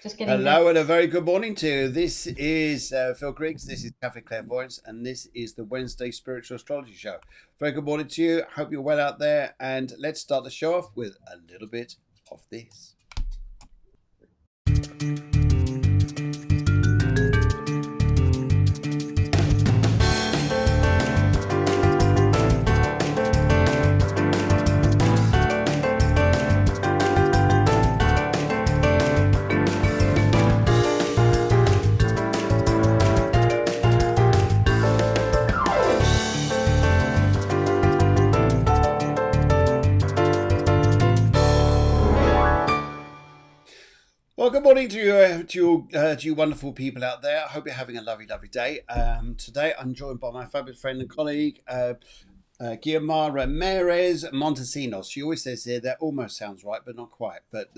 Just getting Hello there. and a very good morning to you. This is Phil Griggs. This is Cafe Clairvoyance, and this is the Wednesday Spiritual Astrology Show. Very good morning to you. Hope you're well out there, and let's start the show off with a little bit of this. Well, good morning to you wonderful people out there. I hope you're having a lovely, lovely day. Today, I'm joined by my fabulous friend and colleague, Guiomar Ramirez Montesinos. She always says here that almost sounds right, but not quite. But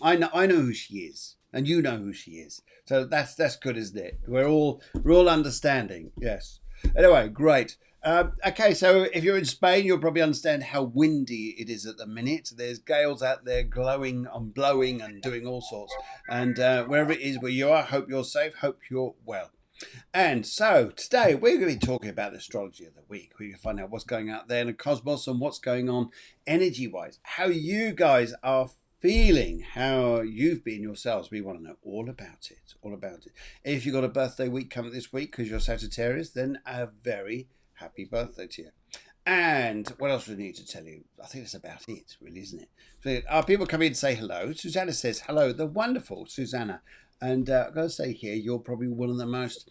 I know who she is, and you know who she is. So that's good, isn't it? We're all understanding. Yes. Anyway, great. Okay, so if you're in Spain, you'll probably understand how windy it is at the minute. There's gales out there glowing and blowing and doing all sorts. And wherever it is where you are, hope you're safe, hope you're well. And so today we're going to be talking about the astrology of the week. We can find out what's going out there in the cosmos and what's going on energy-wise. How you guys are feeling, how you've been yourselves. We want to know all about it, all about it. If you've got a birthday week coming this week because you're Sagittarius, then a very happy birthday to you. And what else do we need to tell you? I think that's about it, really, isn't it? So, our people come in to say hello. Susanna says hello. The wonderful Susanna. And I've got to say here, you're probably one of the most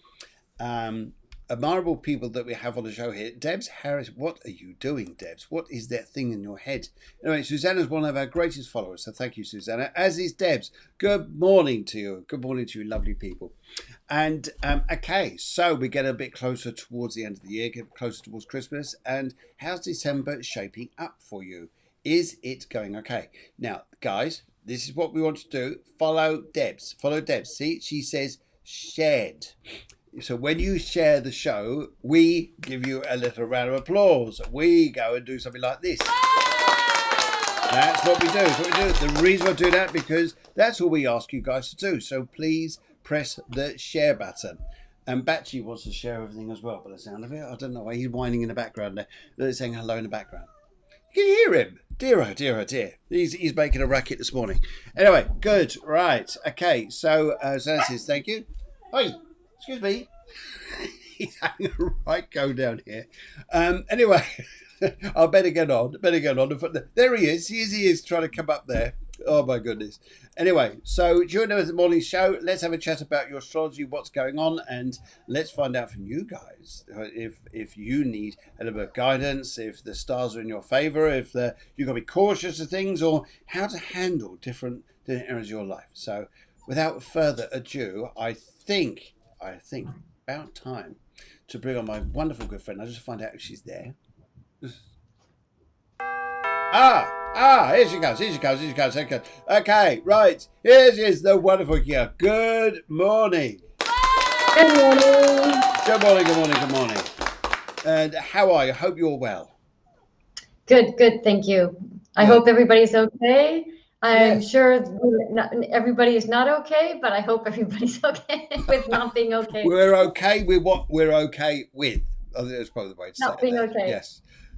admirable people that we have on the show here. Debs Harris, what are you doing, Debs? What is that thing in your head? Anyway, Susanna's one of our greatest followers, so thank you, Susanna. As is Debs. Good morning to you. Good morning to you, lovely people. And okay, so we get a bit closer towards the end of the year, get closer towards Christmas. And how's December shaping up for you? Is it going okay? Now, guys, this is what we want to do. Follow Debs. Follow Debs. See, she says shared. So when you share the show, we give you a little round of applause. We go and do something like this. That's what we do. That's what we do. The reason I do that because that's all we ask you guys to do. So please press the share button. And Batchy wants to share everything as well, by the sound of it. I don't know why he's whining in the background there. They're saying hello in the background. You can hear him. Dear, oh dear, oh dear. He's making a racket this morning. Anyway, good. Right. Okay. So, Zana says thank you. Oi, excuse me. He's having a right go down here. Anyway, I better get on. There he is. He is trying to come up there. Oh my goodness. Anyway, so during the morning show, let's have a chat about your astrology, what's going on, and let's find out from you guys if you need a little bit of guidance, if the stars are in your favor, if you've got to be cautious of things, or how to handle different areas of your life. So, without further ado, I think about time to bring on my wonderful good friend. I'll just find out if she's there. Here she goes. Okay, right. Here she is, the wonderful Kia. Good morning. Good morning. Good morning. And how are you? Hope you're well. Good. Thank you. I hope everybody's okay. I'm sure everybody is not okay, but I hope everybody's okay with not being okay. We're okay with what we're okay with. I think that's probably the way to say it. Not being okay.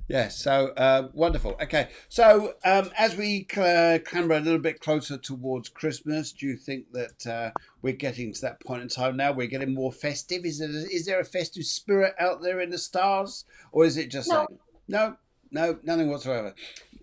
Yes. So wonderful. Okay. So as we clamber a little bit closer towards Christmas, do you think that we're getting to that point in time now? We're getting more festive. Is there a festive spirit out there in the stars, or is it just like no, nothing whatsoever?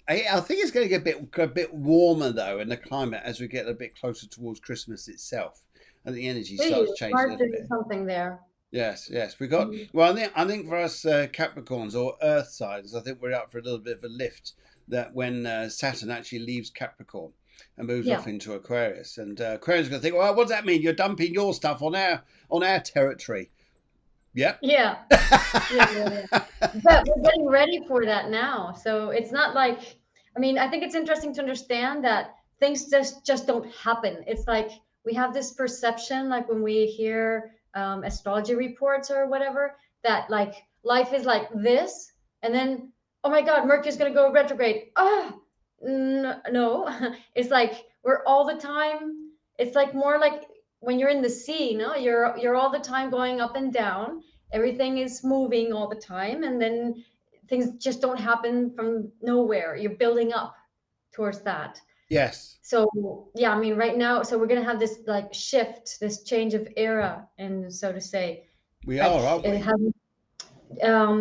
I think it's going to get a bit warmer though in the climate as we get a bit closer towards Christmas itself, and the energy starts changing a little bit. Something there. Yes. We got. Well, I think for us Capricorns or Earth signs, I think we're up for a little bit of a lift. That when Saturn actually leaves Capricorn and moves off into Aquarius, and Aquarius is going to think, well, what does that mean? You're dumping your stuff on our territory. Yep. Yeah. But we're getting ready for that now. So it's not like, I think it's interesting to understand that things just don't happen. It's like we have this perception, like when we hear astrology reports or whatever, that like life is like this, and then, oh my God, Mercury's going to go retrograde. No, it's like we're all the time It's like more like when you're in the sea, no, you're all the time going up and down. Everything is moving all the time, and then things just don't happen from nowhere. You're building up towards that. Yes, So yeah, I mean, right now, so we're gonna have this like shift, this change of era, and so to say, we like are, aren't it we? hasn't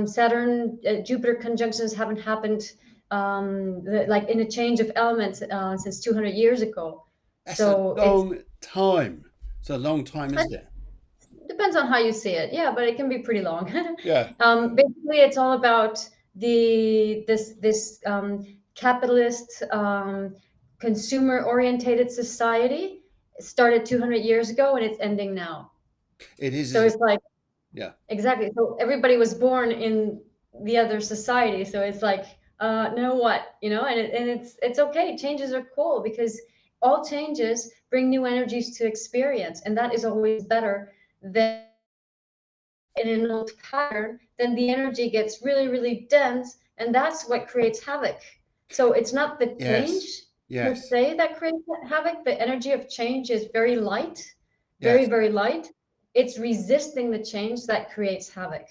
Saturn Jupiter conjunctions haven't happened like in a change of elements since 200 years ago. That's a So it's long time. It's a long time, it isn't it? depends on how you see it. Yeah, but it can be pretty long. Yeah, Basically, it's all about this capitalist consumer orientated society. It started 200 years ago and it's ending now. it is, So isn't it's it? like Yeah. exactly. So everybody was born in the other society. So it's like, now what, and it's okay. Changes are cool because all changes bring new energies to experience, and that is always better than in an old pattern. Then the energy gets really, really dense, and that's what creates havoc. So it's not the change Yes. per Yes. se that creates havoc. The energy of change is very light, very, Yes. very light. It's resisting the change that creates havoc.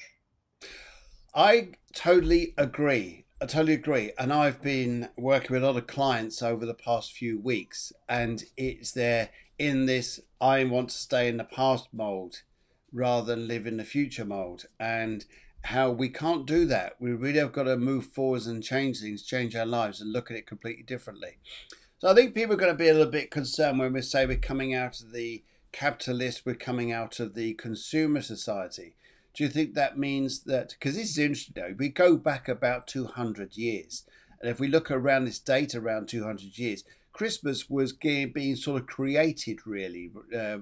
I totally agree. I totally agree. And I've been working with a lot of clients over the past few weeks, and it's there in this I want to stay in the past mold rather than live in the future mold. And how we can't do that. We really have got to move forwards and change things, change our lives, and look at it completely differently. So I think people are going to be a little bit concerned when we say we're coming out of the capitalist, we're coming out of the consumer society. Do you think that means that, because this is interesting though, we go back about 200 years, and if we look around this date around 200 years, Christmas was being sort of created really,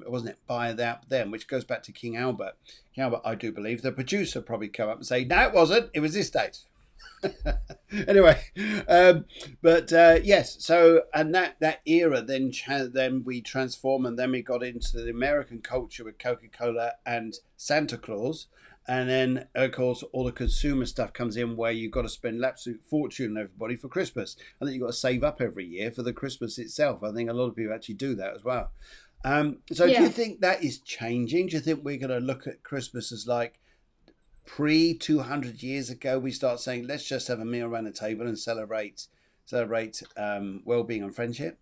wasn't it, by that then, which goes back to King Albert. King Albert, I do believe, the producer probably come up and say, no, it wasn't, it was this date. Anyway, but yes, so and that era then we transform, and then we got into the American culture with Coca-Cola and Santa Claus, and then of course all the consumer stuff comes in where you've got to spend an absolute fortune on everybody for Christmas. I think you've got to save up every year for the Christmas itself. I think a lot of people actually do that as well. So do you Yeah. think that is changing? Do you think we're going to look at Christmas as like pre 200 years ago we start saying let's just have a meal around the table and celebrate well-being and friendship?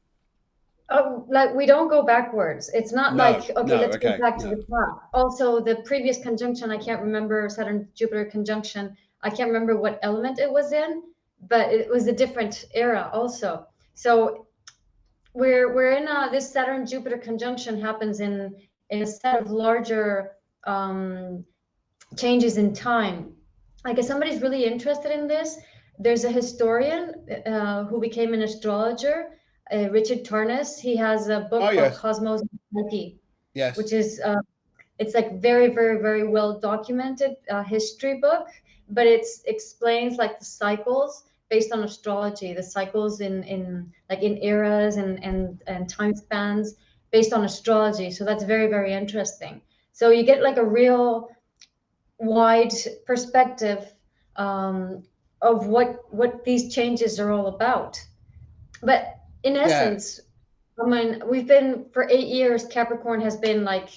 Oh, like we don't go backwards. It's not No, like, okay, no, let's go okay, back to no. the past. Also, the previous conjunction, I can't remember Saturn Jupiter conjunction. I can't remember what element it was in, but it was a different era also. So we're in this Saturn Jupiter conjunction happens in a set of larger um, changes in time. Like if somebody's really interested in this, there's a historian who became an astrologer, Richard Tarnas. He has a Oh book called yes, Cosmos and Psyche, yes, which is it's like very, very, very well documented history book, but it's explains like the cycles based on astrology, the cycles in like in eras and time spans based on astrology. So that's very, very interesting. So you get like a real wide perspective um, of what these changes are all about. But in yeah, essence, I mean, we've been for 8 years. Capricorn has been like,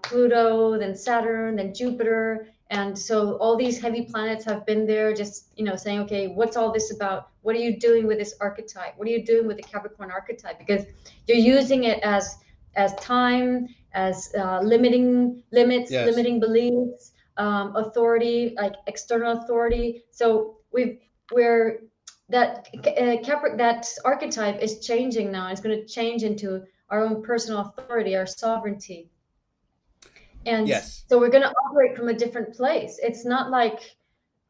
Pluto, then Saturn, then Jupiter, and so all these heavy planets have been there, just saying, okay, what's all this about? What are you doing with this archetype? What are you doing with the Capricorn archetype? Because you're using it as time, as limiting limits, yes, limiting beliefs, authority, like external authority. So we're that that archetype is changing now. It's going to change into our own personal authority, our sovereignty. And yes, so we're going to operate from a different place. It's not like,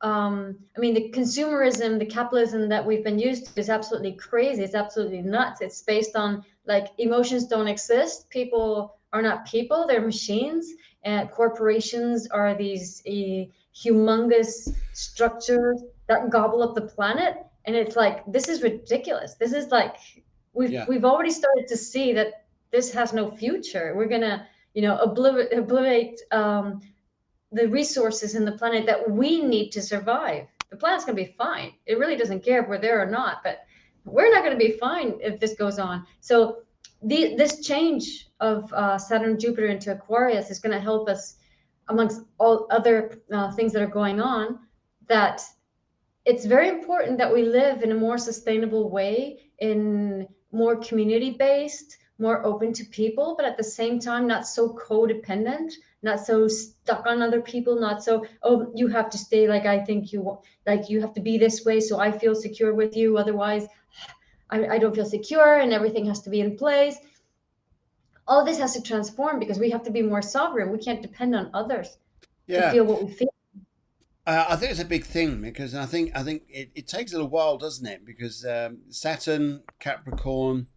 I mean, the consumerism, the capitalism that we've been used to is absolutely crazy. It's absolutely nuts. It's based on like emotions don't exist. People are not people, they're machines. And corporations are these humongous structures that gobble up the planet. And it's like, this is ridiculous. This is like, yeah, we've already started to see that this has no future. We're going to, obliterate the resources in the planet that we need to survive. The planet's going to be fine. It really doesn't care if we're there or not, but we're not going to be fine if this goes on. So this change of Saturn Jupiter into Aquarius is going to help us, amongst all other things that are going on, that it's very important that we live in a more sustainable way, in more community based, more open to people, but at the same time not so codependent, not so stuck on other people, not so, oh, you have to stay like I think you, like you have to be this way so I feel secure with you, otherwise I don't feel secure and everything has to be in place. All this has to transform because we have to be more sovereign. We can't depend on others to Yeah. feel what we feel. I think it's a big thing because I think it takes a little while, doesn't it? Because Saturn, Capricorn,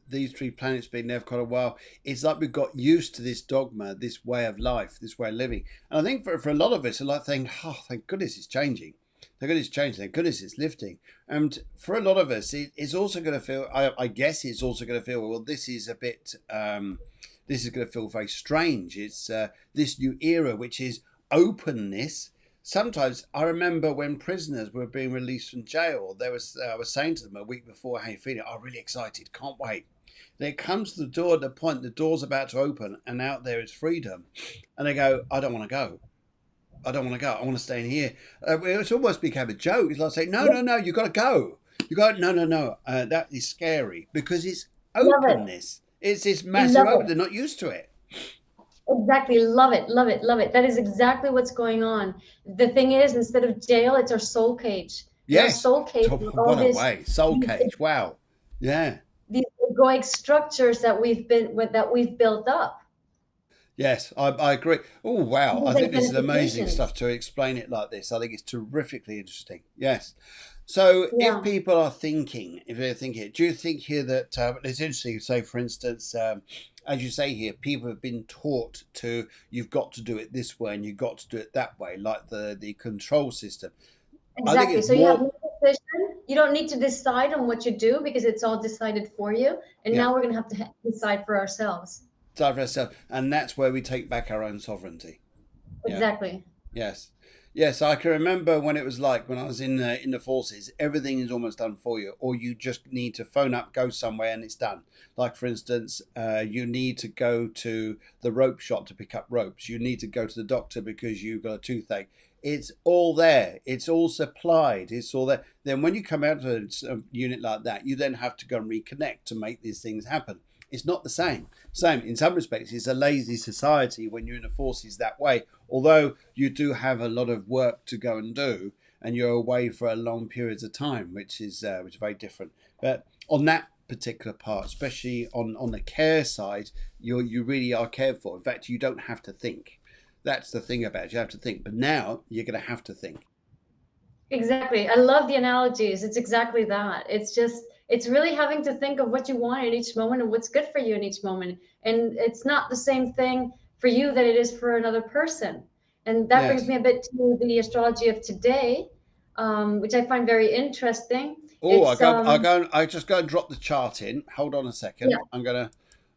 these three planets being there for quite a while, it's like we've got used to this dogma, this way of life, this way of living. And I think for a lot of us, it's like saying, oh, thank goodness it's changing. Thank goodness it's changing. Thank goodness it's lifting. And for a lot of us, it's also going to feel, I guess it's also going to feel, well, this is a bit, this is going to feel very strange. It's this new era, which is openness. Sometimes I remember when prisoners were being released from jail, I was saying to them a week before, "How you feeling?" "Oh, really excited, can't wait." Then it comes to the door at the point the door's about to open, and out there is freedom, and they go, "I don't want to go. I don't want to go. I want to stay in here." It's almost become a joke. It's like saying, "No, no, no, you got to go. You got no, no, no." That is scary because it's Love it. openness. It's this massive Love open. it. They're not used to it. Exactly. Love it. Love it. Love it. That is exactly what's going on. The thing is, instead of jail, it's our soul cage. And our Yes. soul cage is all What a way. Soul cage. Wow. Yeah. these egoic structures that we've built up. Yes, I agree. Oh, wow. These I think this is amazing identifications. stuff to explain it like this. I think it's terrifically interesting. Yes. So, if Yeah. people are thinking, if they're thinking, do you think here that it's interesting? So, for instance, as you say here, people have been taught to, you've got to do it this way and you've got to do it that way, like the control system. I think Exactly. it's So you have more, no decision. You don't need to decide on what you do because it's all decided for you. And yeah, now we're going to have to decide for ourselves. diverse, and that's where we take back our own sovereignty. Yeah. Exactly. Yes. Yes, I can remember when it was like when I was in the forces, everything is almost done for you, or you just need to phone up, go somewhere, and it's done. Like for instance, you need to go to the rope shop to pick up ropes. You need to go to the doctor because you've got a toothache. It's all there. It's all supplied. It's all there. Then when you come out of a unit like that, you then have to go and reconnect to make these things happen. It's not the same. Same in some respects. It's a lazy society when you're in the forces that way. Although you do have a lot of work to go and do, and you're away for a long periods of time, which is very different. But on that particular part, especially on the care side, you really are cared for. In fact, you don't have to think. That's the thing about it. You have to think, but now you're going to have to think. Exactly. I love the analogies. It's exactly that. It's just, it's really having to think of what you want in each moment and what's good for you in each moment. And it's not the same thing for you that it is for another person. And that brings Yes. me a bit to the astrology of today, which I find very interesting. Oh, It's, I just go and drop the chart in. Hold on a yeah. second. I'm gonna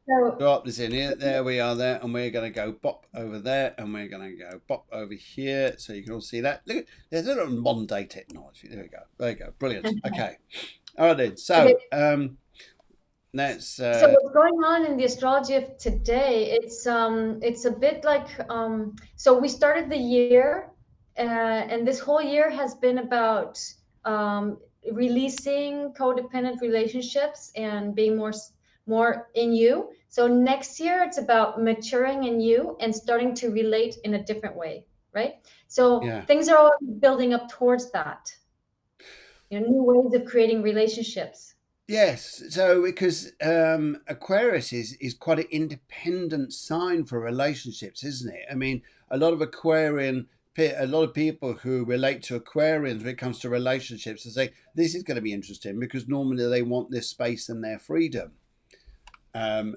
So, drop this in here. There we are there, and we're going to go bop over there, and we're going to go bop over here, so you can all see that. Look, there's a little modern day technology. There we go. There you go. Brilliant. Okay. All right then. okay. So let's. So what's going on in the astrology of today? It's a bit like so we started the year, and this whole year has been about releasing codependent relationships and being more in you. So next year it's about maturing in you and starting to relate in a different way, right? So Yeah. things are all building up towards that. New ways of creating relationships. Yes. So because Aquarius is quite an independent sign for relationships, isn't it? I mean, a lot of a lot of people who relate to Aquarians when it comes to relationships, they say this is going to be interesting because normally they want this space and their freedom. And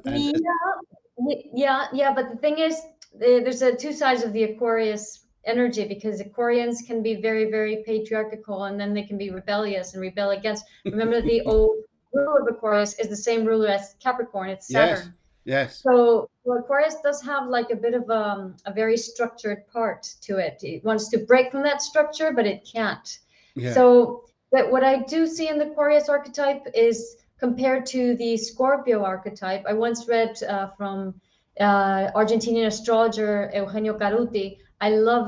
Yeah, yeah. But the thing is, there's two sides of the Aquarius energy because Aquarians can be very, very patriarchal, and then they can be rebellious and rebel against. Remember, the old ruler of Aquarius is the same ruler as Capricorn. It's yes, Saturn. yes, So Aquarius does have like a bit of a very structured part to it. It wants to break from that structure, but it can't. yeah, So, but what I do see in the Aquarius archetype is compared to the Scorpio archetype. I once read from Argentinian astrologer Eugenio Caruti. I love,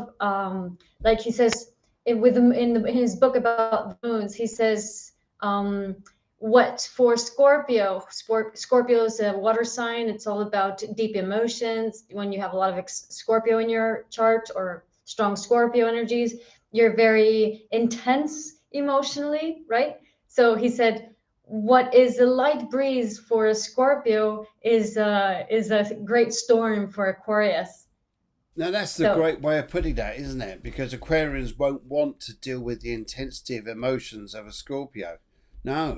like he says in his book about the moons, he says, what for Scorpio, Scorpio is a water sign. It's all about deep emotions. When you have a lot of Scorpio in your chart or strong Scorpio energies, you're very intense emotionally, right? So he said, what is a light breeze for a Scorpio is a great storm for Aquarius. Now, that's the So great way of putting that, isn't it? Because Aquarians won't want to deal with the intensity of emotions of a Scorpio. No.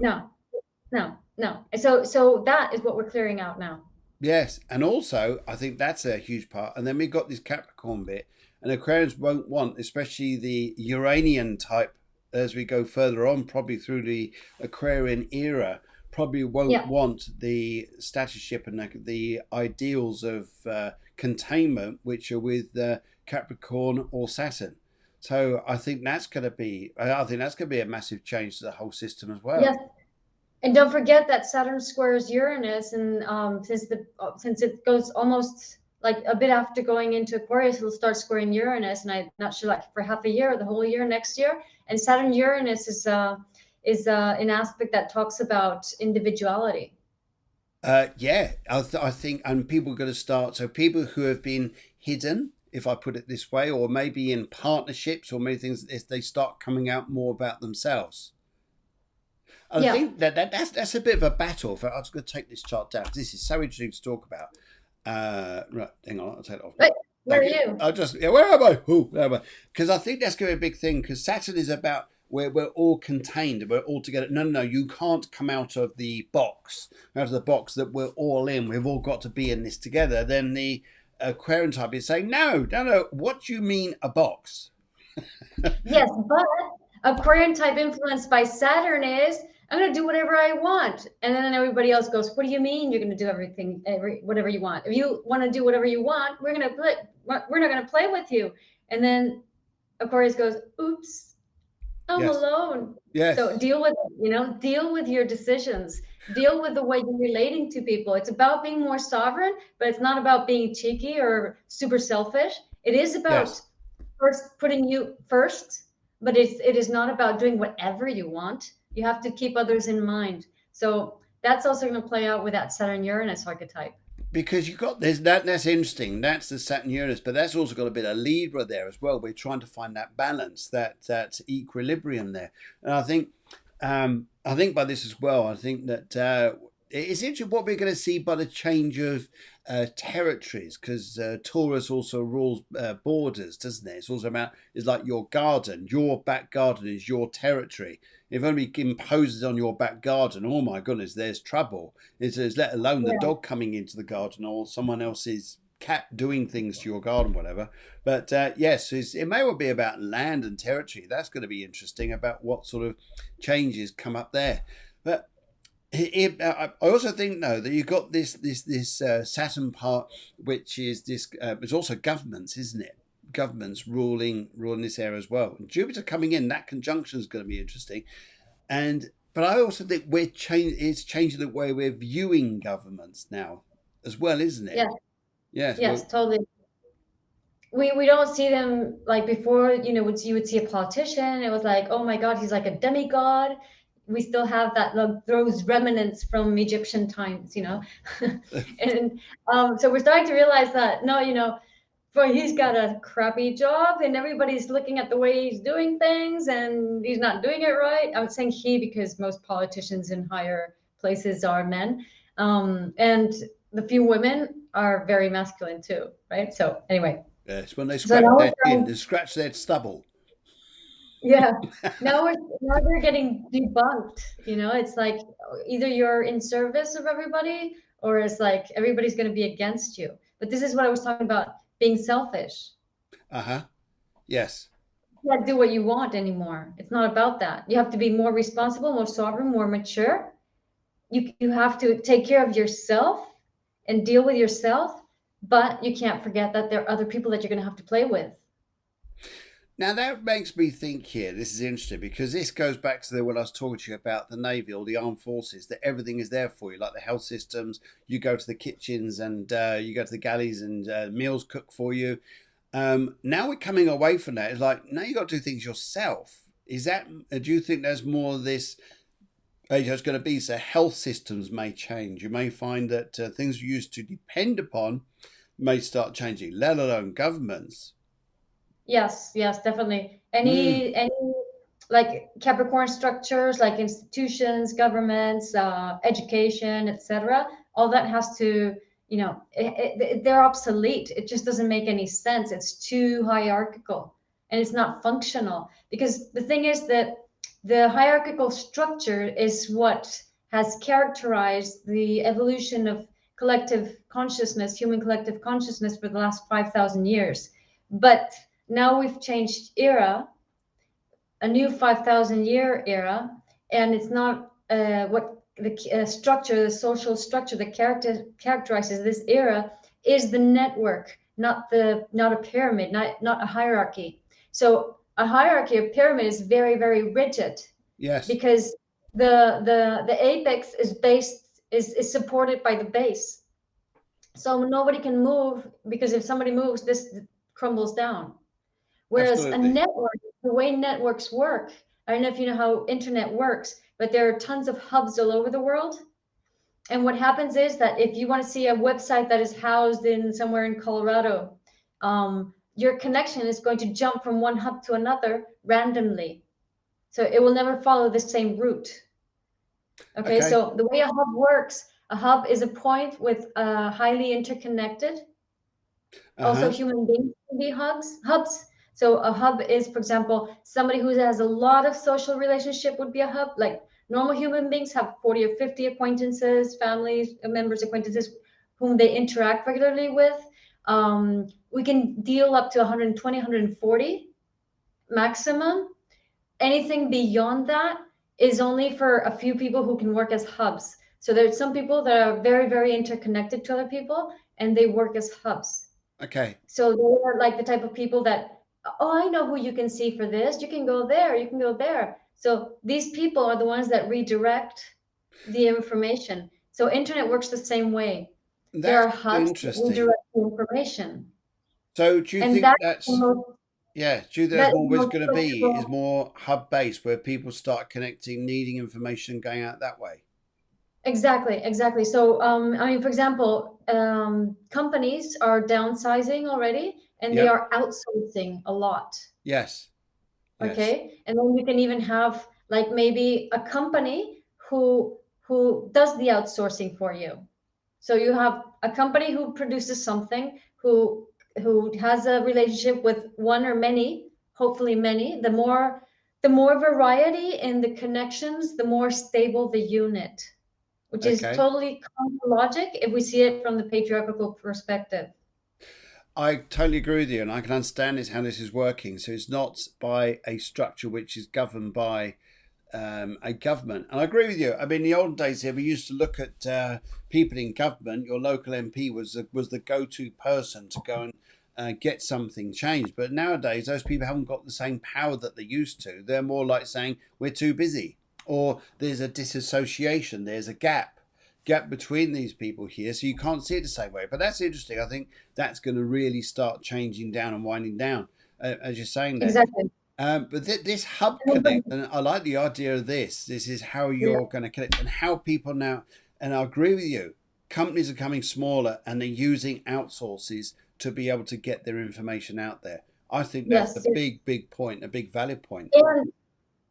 no, no. So that is what we're clearing out now. Yes. And also, I think that's a huge part. And then we've got this Capricorn bit, and Aquarians won't want, especially the Uranian type, as we go further on, probably through the Aquarian era, probably won't Yeah. want the statusship and the ideals of containment, which are with Capricorn or Saturn. So I think that's going to be, a massive change to the whole system as well. Yes. And don't forget that Saturn squares Uranus, and since it goes almost like a bit after going into Aquarius, it'll start squaring Uranus, and I'm not sure like for half a year or the whole year next year. And Saturn Uranus is an aspect that talks about individuality. Yeah, I think, and people are going to start. So people who have been hidden, if I put it this way, or maybe in partnerships or many things, they start coming out more about themselves. And I Yeah. think that's a bit of a battle. I'm just going to take this chart down. This is so interesting to talk about. Right, hang on, I'll take it off. Right. Where are Thank you. you? I'll just, yeah, where am I? Ooh, where am I? Because I think that's going to be a big thing. Because Saturn is about where we're all contained, we're all together. No, you can't come out of the box, that we're all in. We've all got to be in this together. Then the Aquarian type is saying, no. What do you mean a box? Yes, but Aquarian type influenced by Saturn is I'm going to do whatever I want, and then everybody else goes, "What do you mean you're going to do everything, whatever you want? If you want to do whatever you want, we're going to play. We're not going to play with you." And then Aquarius goes, "Oops, I'm Yes, alone." So yes, deal with it, deal with your decisions. Deal with the way you're relating to people. It's about being more sovereign, but it's not about being cheeky or super selfish. It is about yes. first putting you first, but it is not about doing whatever you want. You have to keep others in mind. So that's also going to play out with that Saturn Uranus archetype. Because you got this, that's interesting. That's the Saturn Uranus, but that's also got a bit of Libra there as well. We're trying to find that balance, that equilibrium there. And I think by this as well, I think that it's interesting what we're going to see by the change of territories, because Taurus also rules borders, doesn't it? It's also it's like your garden. Your back garden is your territory. If only imposes on your back garden, oh my goodness, there's trouble. It's let alone the Yeah. dog coming into the garden or someone else's cat doing things to your garden, whatever. But yes, it may well be about land and territory. That's going to be interesting about what sort of changes come up there. But I also think though that you've got this Saturn part, which is this. It's also governments, isn't it? Governments ruling this area as well. And Jupiter coming in, that conjunction is going to be interesting. But I also think it's changing the way we're viewing governments now as well, isn't it? Yes. Yes. Yes, Well, totally. We don't see them like before, you would see a politician. It was like, oh my God, he's like a demigod. We still have those remnants from Egyptian times. And so we're starting to realize that no, but he's got a crappy job and everybody's looking at the way he's doing things and he's not doing it right. I'm saying he because most politicians in higher places are men. And the few women are very masculine too, right? So anyway, yes. When they so scratch now we're their chin, starting, they scratch their stubble. yeah, now they're getting debunked. It's like either you're in service of everybody or it's like everybody's going to be against you. But this is what I was talking about, being selfish. Uh-huh. Yes. You can't do what you want anymore. It's not about that. You have to be more responsible, more sovereign, more mature. You have to take care of yourself and deal with yourself, but you can't forget that there are other people that you're going to have to play with. Now that makes me think here. This is interesting because this goes back to when I was talking to you about the Navy or the armed forces. That everything is there for you, like the health systems. You go to the kitchens and you go to the galleys and meals cooked for you. Now we're coming away from that. It's like now you got to do things yourself. Is that? Do you think there's more of this? There's going to be so health systems may change. You may find that things you used to depend upon may start changing, let alone governments. Yes, yes, definitely. Mm, Any like Capricorn structures, like institutions, governments, education, etc. All that has to, they're obsolete. It just doesn't make any sense. It's too hierarchical and it's not functional. Because the thing is that the hierarchical structure is what has characterized the evolution of collective consciousness, human collective consciousness for the last 5,000 years. But now we've changed era, a new 5,000-year era, and it's not what the structure, the social structure that characterizes this era is the network, not a pyramid, not a hierarchy. So a hierarchy, a pyramid is very, very rigid yes, because the apex is supported by the base. So nobody can move because if somebody moves, this crumbles down. Whereas a absolutely. network, the way networks work, I don't know if you know how internet works, but there are tons of hubs all over the world. And what happens is that if you want to see a website that is housed in somewhere in Colorado, your connection is going to jump from one hub to another randomly. So it will never follow the same route. Okay, Okay. so the way a hub works, a hub is a point with highly interconnected. Uh Also, huh. human beings can be hubs. So a hub is, for example, somebody who has a lot of social relationship would be a hub. Like normal human beings have 40 or 50 acquaintances, families, members, acquaintances whom they interact regularly with. We can deal up to 120, 140 maximum. Anything beyond that is only for a few people who can work as hubs. So there's some people that are very, very interconnected to other people and they work as hubs. Okay. So they're like the type of people that, oh, I know who you can see for this. You can go there, you can go there. So these people are the ones that redirect the information. So internet works the same way. There That's are hubs that interesting. redirect the information. So do you And think that is the that's most, yeah? Do you think that that's is more the where it's most going to be? Is flexible. more hub based where people start connecting, needing information, going out that way? Exactly, exactly. So, I mean, for example, companies are downsizing already and they Yep. are outsourcing a lot. Yes. Yes. Okay, and then you can even have like maybe a company who does the outsourcing for you. So you have a company who produces something, who has a relationship with one or many, hopefully many. The more variety in the connections, the more stable the unit, which is Okay. totally counter logic if we see it from the patriarchal perspective. I totally agree with you, and I can understand this how this is working. So it's not by a structure which is governed by a government. And I agree with you. I mean, in the old days here, we used to look at people in government. Your local MP was the go-to person to go and get something changed. But nowadays, those people haven't got the same power that they used to. They're more like saying we're too busy, or there's a disassociation. There's a gap between these people here, so you can't see it the same way. But that's interesting. I think that's going to really start changing down and winding down, as you're saying there. Exactly. But this hub And connect, then, and I like the idea of this. This is how yeah. you're going to connect, and how people now. And I agree with you. Companies are becoming smaller, and they're using outsources to be able to get their information out there. I think that's the Yes, yes. big point, a big valid point.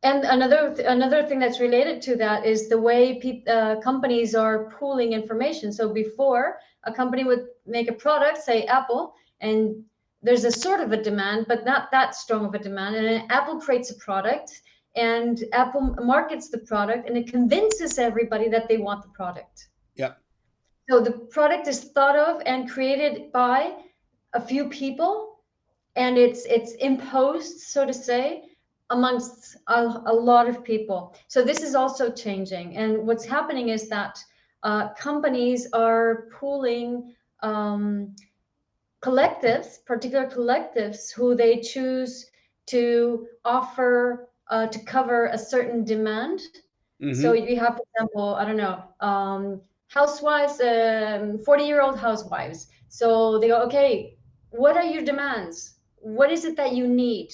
And another thing that's related to that is the way companies are pooling information. So before, a company would make a product, say Apple, and there's a sort of a demand, but not that strong of a demand. And then Apple creates a product, and Apple markets the product, and it convinces everybody that they want the product. Yep. So the product is thought of and created by a few people, and it's imposed, so to say, amongst a lot of people. So this is also changing, and what's happening is that companies are pooling collectives, particular collectives, who they choose to offer to cover a certain demand. So Mm-hmm. you have, for example, I don't know, housewives, 40-year-old housewives. So they go, okay, what are your demands? What is it that you need?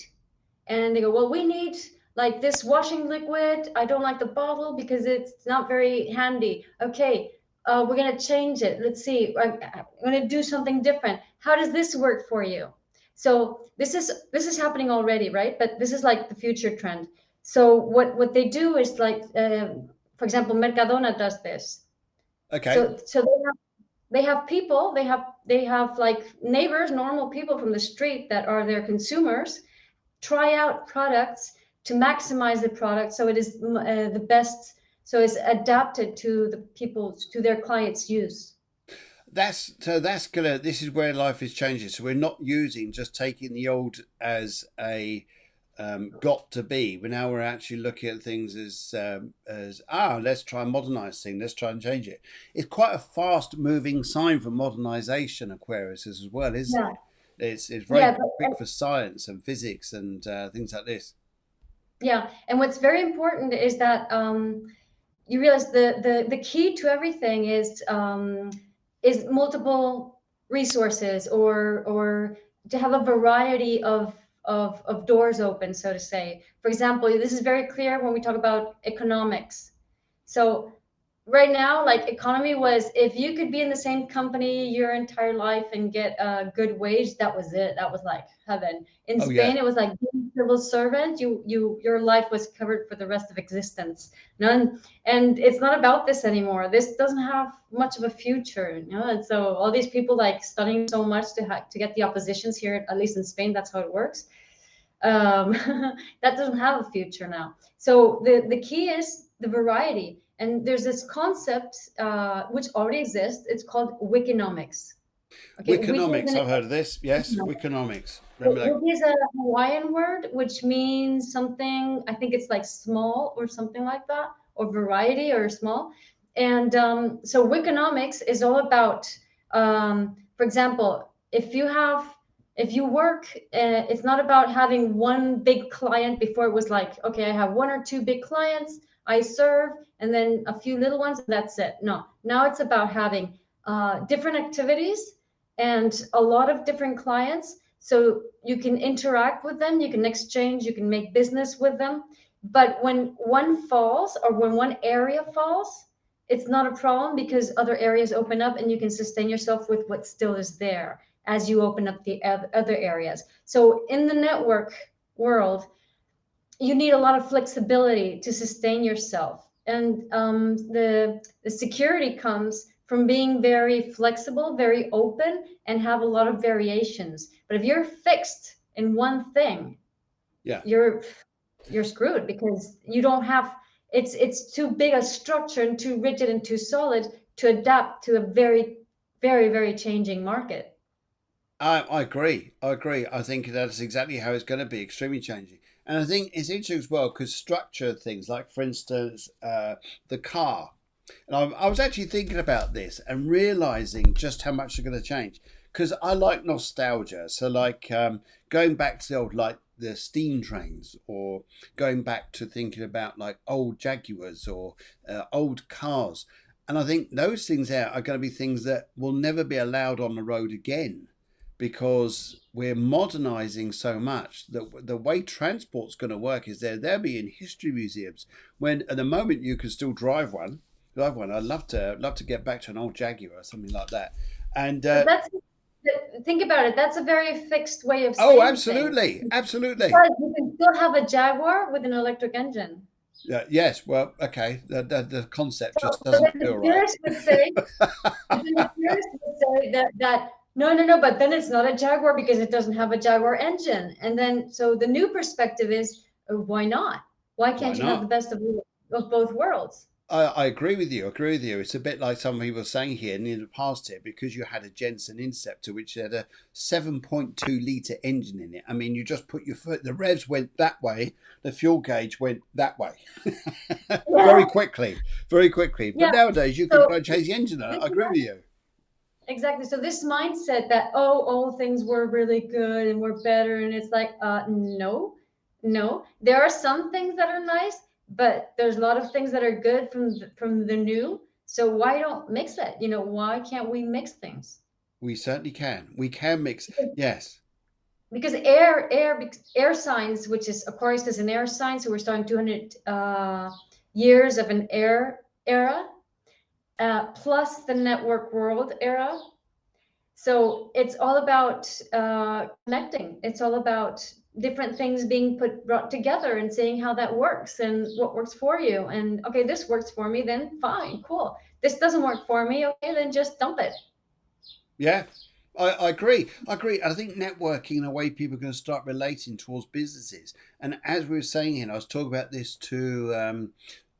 And they go, well, we need like this washing liquid. I don't like the bottle because it's not very handy. Okay, we're gonna change it. Let's see. I'm gonna do something different. How does this work for you? So this is happening already, right? But this is like the future trend. So what they do is like, for example, Mercadona does this. Okay. So they have people, they have like neighbors, normal people from the street that are their consumers, try out products to maximize the product so it is the best, so it's adapted to the people, to their clients use. That's gonna. This is where life is changing. So we're not using just taking the old as a got to be. But now we're actually looking at things as let's try and modernize things. Let's try and change it. It's quite a fast moving sign for modernization. Aquarius is as well, isn't Yeah, it? It's very yeah, quick for science and physics and things like this. yeah. And what's very important is that you realize the key to everything is multiple resources, or to have a variety of doors open, so to say. For example, this is very clear when we talk about economics. So right now, like, economy was, if you could be in the same company your entire life and get a good wage, that was it. That was like heaven. In Oh yeah. Spain, it was like being a civil servant. Your life was covered for the rest of existence. None. And it's not about this anymore. This doesn't have much of a future, and so all these people like studying so much to get the oppositions here, at least in Spain, that's how it works. um, that doesn't have a future now. So the key is the variety. And there's this concept which already exists. It's called Wikinomics. Okay, wiki is Wikonomics. an I've heard of this. Yes, Wikonomics. Remember that? wiki is a Hawaiian word which means something. I think it's like small or something like that, or variety or small. And so Wikinomics is all about, for example, if you work, it's not about having one big client. Before it was like, okay, I have one or two big clients I serve, and then a few little ones, and that's it. No, now it's about having different activities and a lot of different clients, so you can interact with them, you can exchange, you can make business with them. But when one falls, or when one area falls, it's not a problem, because other areas open up and you can sustain yourself with what still is there as you open up the other areas. So in the network world, you need a lot of flexibility to sustain yourself. And the security comes from being very flexible, very open, and have a lot of variations. But if you're fixed in one thing, Yeah. you're screwed, because you don't have, it's too big a structure and too rigid and too solid to adapt to a very, very, very changing market. I agree. I agree. I think that's exactly how it's going to be, extremely changing. And I think it's interesting as well because structure things, like for instance, the car. And I was actually thinking about this and realizing just how much they're going to change because I like nostalgia. So, like going back to the old, like the steam trains, or going back to thinking about like old Jaguars or old cars. And I think those things there are going to be things that will never be allowed on the road again because we're modernizing so much that the way transport's going to work is they'll be in history museums when at the moment you can still drive one. I'd love to get back to an old Jaguar or something like that. And But that's, think about it, that's a very fixed way of oh, saying things. absolutely, absolutely. But you can still have a Jaguar with an electric engine. Yeah, yes. Well, okay. The concept So, just so doesn't then the feel right. purists would say, but then the purists would say that no, no, no, but then it's not a Jaguar because it doesn't have a Jaguar engine. And then, so the new perspective is, why not? Why Why can't you have the not? best of both worlds? I agree with you. I agree with you. It's a bit like some people are saying here in the past here, because you had a Jensen Interceptor which had a 7.2 litre engine in it. I mean, you just put your foot, the revs went that way, the fuel gauge went that way Yeah, very quickly, very quickly. But yeah. nowadays you can So go and change the engine. I this agree with you. exactly. So this mindset that, oh, all things were really good and were better, and it's like, no. No, there are some things that are nice, but there's a lot of things that are good from the new. So why don't mix it? Why can't we mix things? We certainly can. We can mix. Yes. Because air signs, which is Aquarius, is an air sign, so we're starting 200 years of an air era, plus the network world era. So it's all about connecting. It's all about different things being brought together and seeing how that works and what works for you. And okay, this works for me, then fine, cool. This doesn't work for me, okay, then just dump it. Yeah. I agree. I agree. I think networking in a way people are going to start relating towards businesses. And as we were saying here, I was talking about this to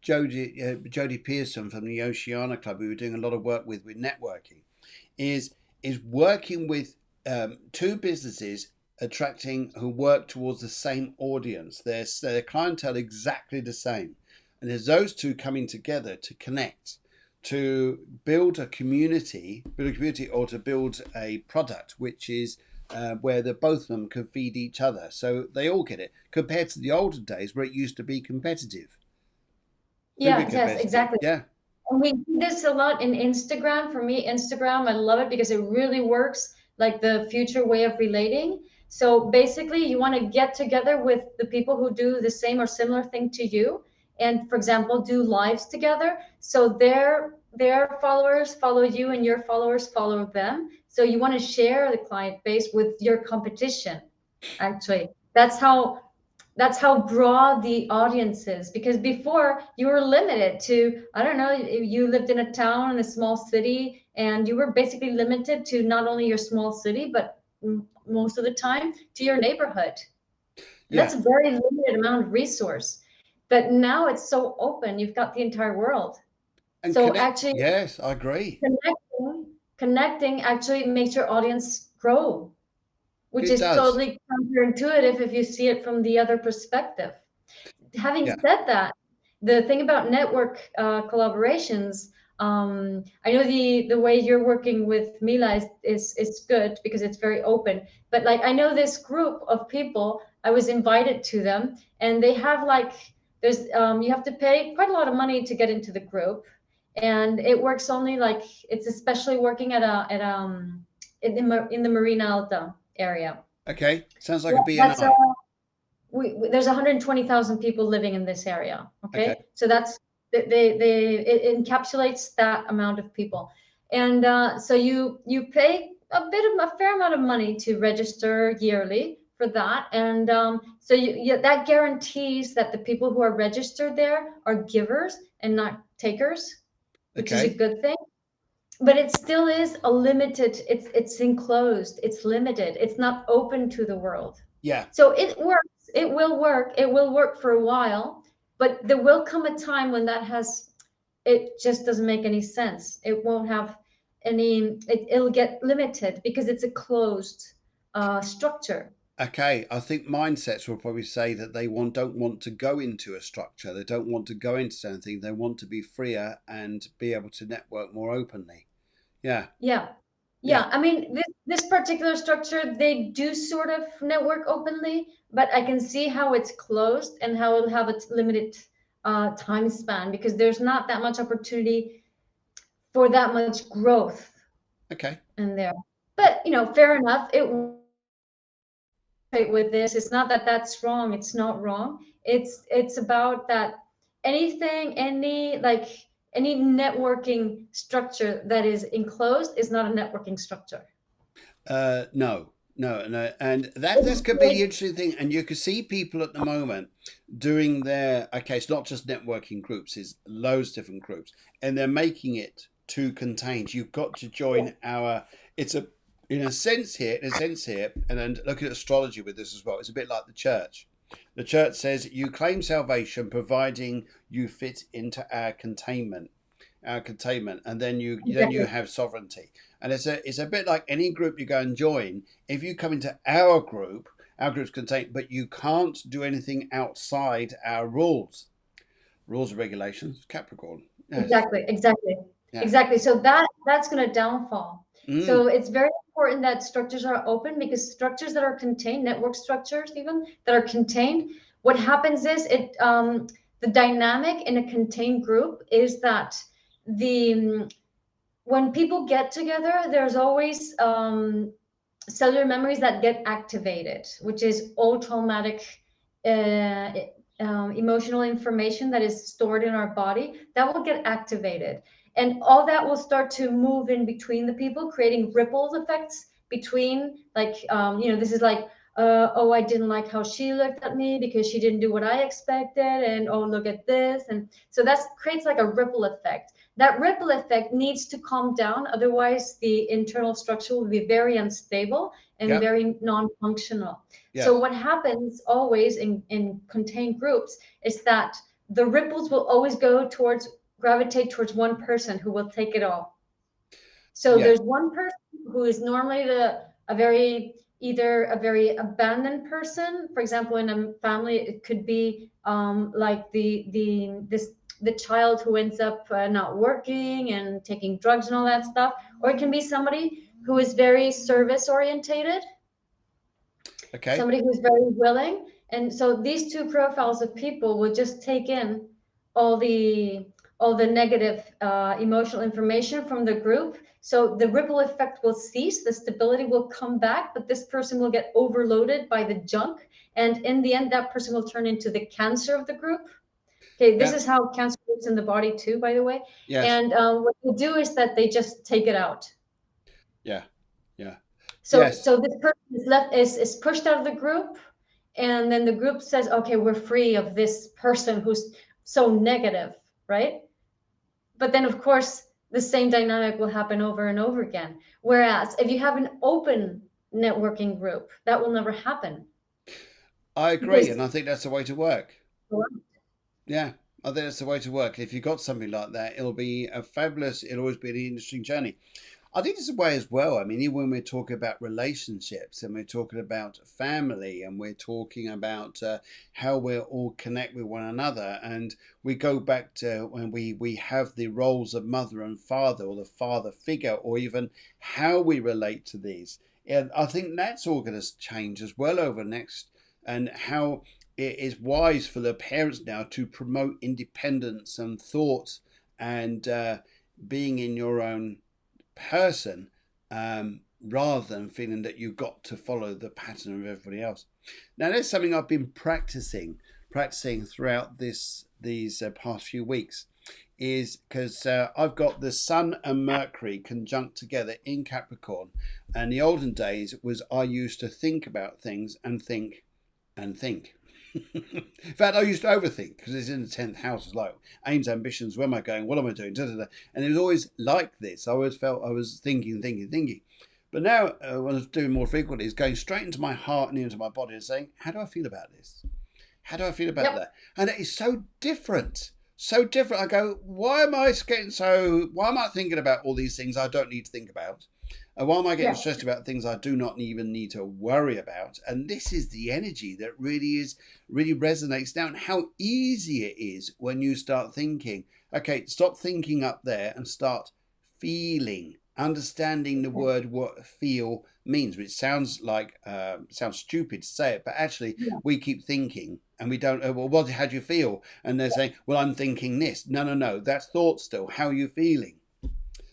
Jodie Pearson from the Oceana Club, who we were doing a lot of work with networking, is working with two businesses attracting who work towards the same audience. Their clientele exactly the same, and there's those two coming together to connect, to build a community, or to build a product which is where the both of them can feed each other, so they all get it. Compared to the older days where it used to be competitive, Yeah, uber yes, competitive. exactly. Yeah, And we do this a lot in Instagram. For me, Instagram, I love it because it really works like the future way of relating. So basically, you want to get together with the people who do the same or similar thing to you, and for example, do lives together. So their followers follow you, and your followers follow them. So you want to share the client base with your competition. Actually, that's how broad the audience is, because before you were limited to, I don't know, you lived in a town in a small city, and you were basically limited to not only your small city, but most of the time to your neighborhood. And that's yeah, a very limited amount of resource. But now it's so open, you've got the entire world. and So connect. actually Yes, I agree. connecting actually makes your audience grow, which It is does. totally counterintuitive if you see it from the other perspective. Having Yeah. said that, the thing about network collaborations, I know the way you're working with Mila is good because it's very open. But like I know this group of people, I was invited to them, and they have like there's you have to pay quite a lot of money to get into the group, and it works only like it's especially working in the Marina Alta area. Okay. Sounds like Yeah, a that's BNI. there's 120,000 people living in this area. Okay. Okay, so that's it encapsulates that amount of people, and so you pay a fair amount of money to register yearly for that, and so that guarantees that the people who are registered there are givers and not takers, which is a Okay. good thing. But it still is a limited. It's enclosed. It's limited. It's not open to the world. Yeah. So it works. It will work. It will work for a while, but there will come a time when it just doesn't make any sense. It won't have it'll get limited because it's a closed structure. Okay. I think mindsets will probably say that they don't want to go into a structure. They don't want to go into anything. They want to be freer and be able to network more openly. Yeah. Yeah. Yeah. Yeah. I mean, this particular structure, they do sort of network openly, but I can see how it's closed and how it'll have its limited time span because there's not that much opportunity for that much growth Okay. in there. But, fair enough. With this, it's not that that's wrong. It's not wrong. It's about that any networking structure that is enclosed is not a networking structure. No. No, no, and that's could be the interesting thing, and you can see people at the moment doing their okay. It's not just networking groups; it's loads of different groups, and they're making it too contained. You've got to join our. It's a in a sense here, and then look at astrology with this as well. It's a bit like the church. The church says you claim salvation providing you fit into our containment, and then you Exactly. have sovereignty. And it's a bit like any group you go and join. If you come into our group's contained, but you can't do anything outside our rules and regulations. Capricorn, yes, Exactly. yes. Exactly. So that's going to downfall. Mm, So it's very important that structures are open because structures that are contained, network structures even that are contained, What happens is the dynamic in a contained group is that the when people get together, there's always cellular memories that get activated, which is all traumatic uh, emotional information that is stored in our body that will get activated. And all that will start to move in between the people, creating ripple effects between, like, this is like, oh, I didn't like how she looked at me because she didn't do what I expected. And oh, look at this. And so that creates like a ripple effect. That ripple effect needs to calm down. Otherwise, the internal structure will be very unstable and Yep. very non-functional. So Yes. what happens always in contained groups is that the ripples will always gravitate towards one person who will take it all. So Yeah. there's one person who is normally either a very abandoned person. For example, in a family, it could be like the child who ends up not working and taking drugs and all that stuff, or it can be somebody who is very service orientated, Okay. somebody who's very willing. And so these two profiles of people will just take in all the all the negative emotional information from the group. So the ripple effect will cease, the stability will come back, but this person will get overloaded by the junk. And in the end, that person will turn into the cancer of the group. Okay, this Yeah. is how cancer works in the body too, by the way. Yes. And what they do is that they just take it out. Yeah. Yeah. So Yes. so this person is pushed out of the group, and then the group says, okay, we're free of this person who's so negative, right? But then of course the same dynamic will happen over and over again. Whereas if you have an open networking group, that will never happen I agree, because and I think that's the way to work. Yeah, I think that's the way to work. If you've got something like that, it'll be a fabulous. It'll always be an interesting journey. I think it's a way as well. I mean, even when we're talking about relationships and we're talking about family and we're talking about how we all connect with one another, and we go back to when we have the roles of mother and father, or the father figure, or even how we relate to these. And I think that's all going to change as well over next, and how it is wise for the parents now to promote independence and thought and being in your own person, rather than feeling that you've got to follow the pattern of everybody else. Now, that's something I've been practicing throughout these past few weeks, is because I've got the Sun and Mercury conjunct together in Capricorn, and the olden days was I used to think about things and think and think. In fact, I used to overthink because it's in the 10th house as low. Aims, ambitions, where am I going? What am I doing? Da, da, da. And it was always like this. I always felt I was thinking. But now, what I'm doing more frequently is going straight into my heart and into my body and saying, how do I feel about this? How do I feel about Yep. that? And it is so different. So different. I go, why am I thinking about all these things I don't need to think about? And why am I getting Yeah. stressed about things I do not even need to worry about? And this is the energy that really resonates down. How easy it is when you start thinking, okay, stop thinking up there and start feeling, understanding the word what feel means, which sounds stupid to say it, but actually Yeah. we keep thinking and we don't. Well, how do you feel? And they're saying, well, I'm thinking this. No, that's thought still. How are you feeling?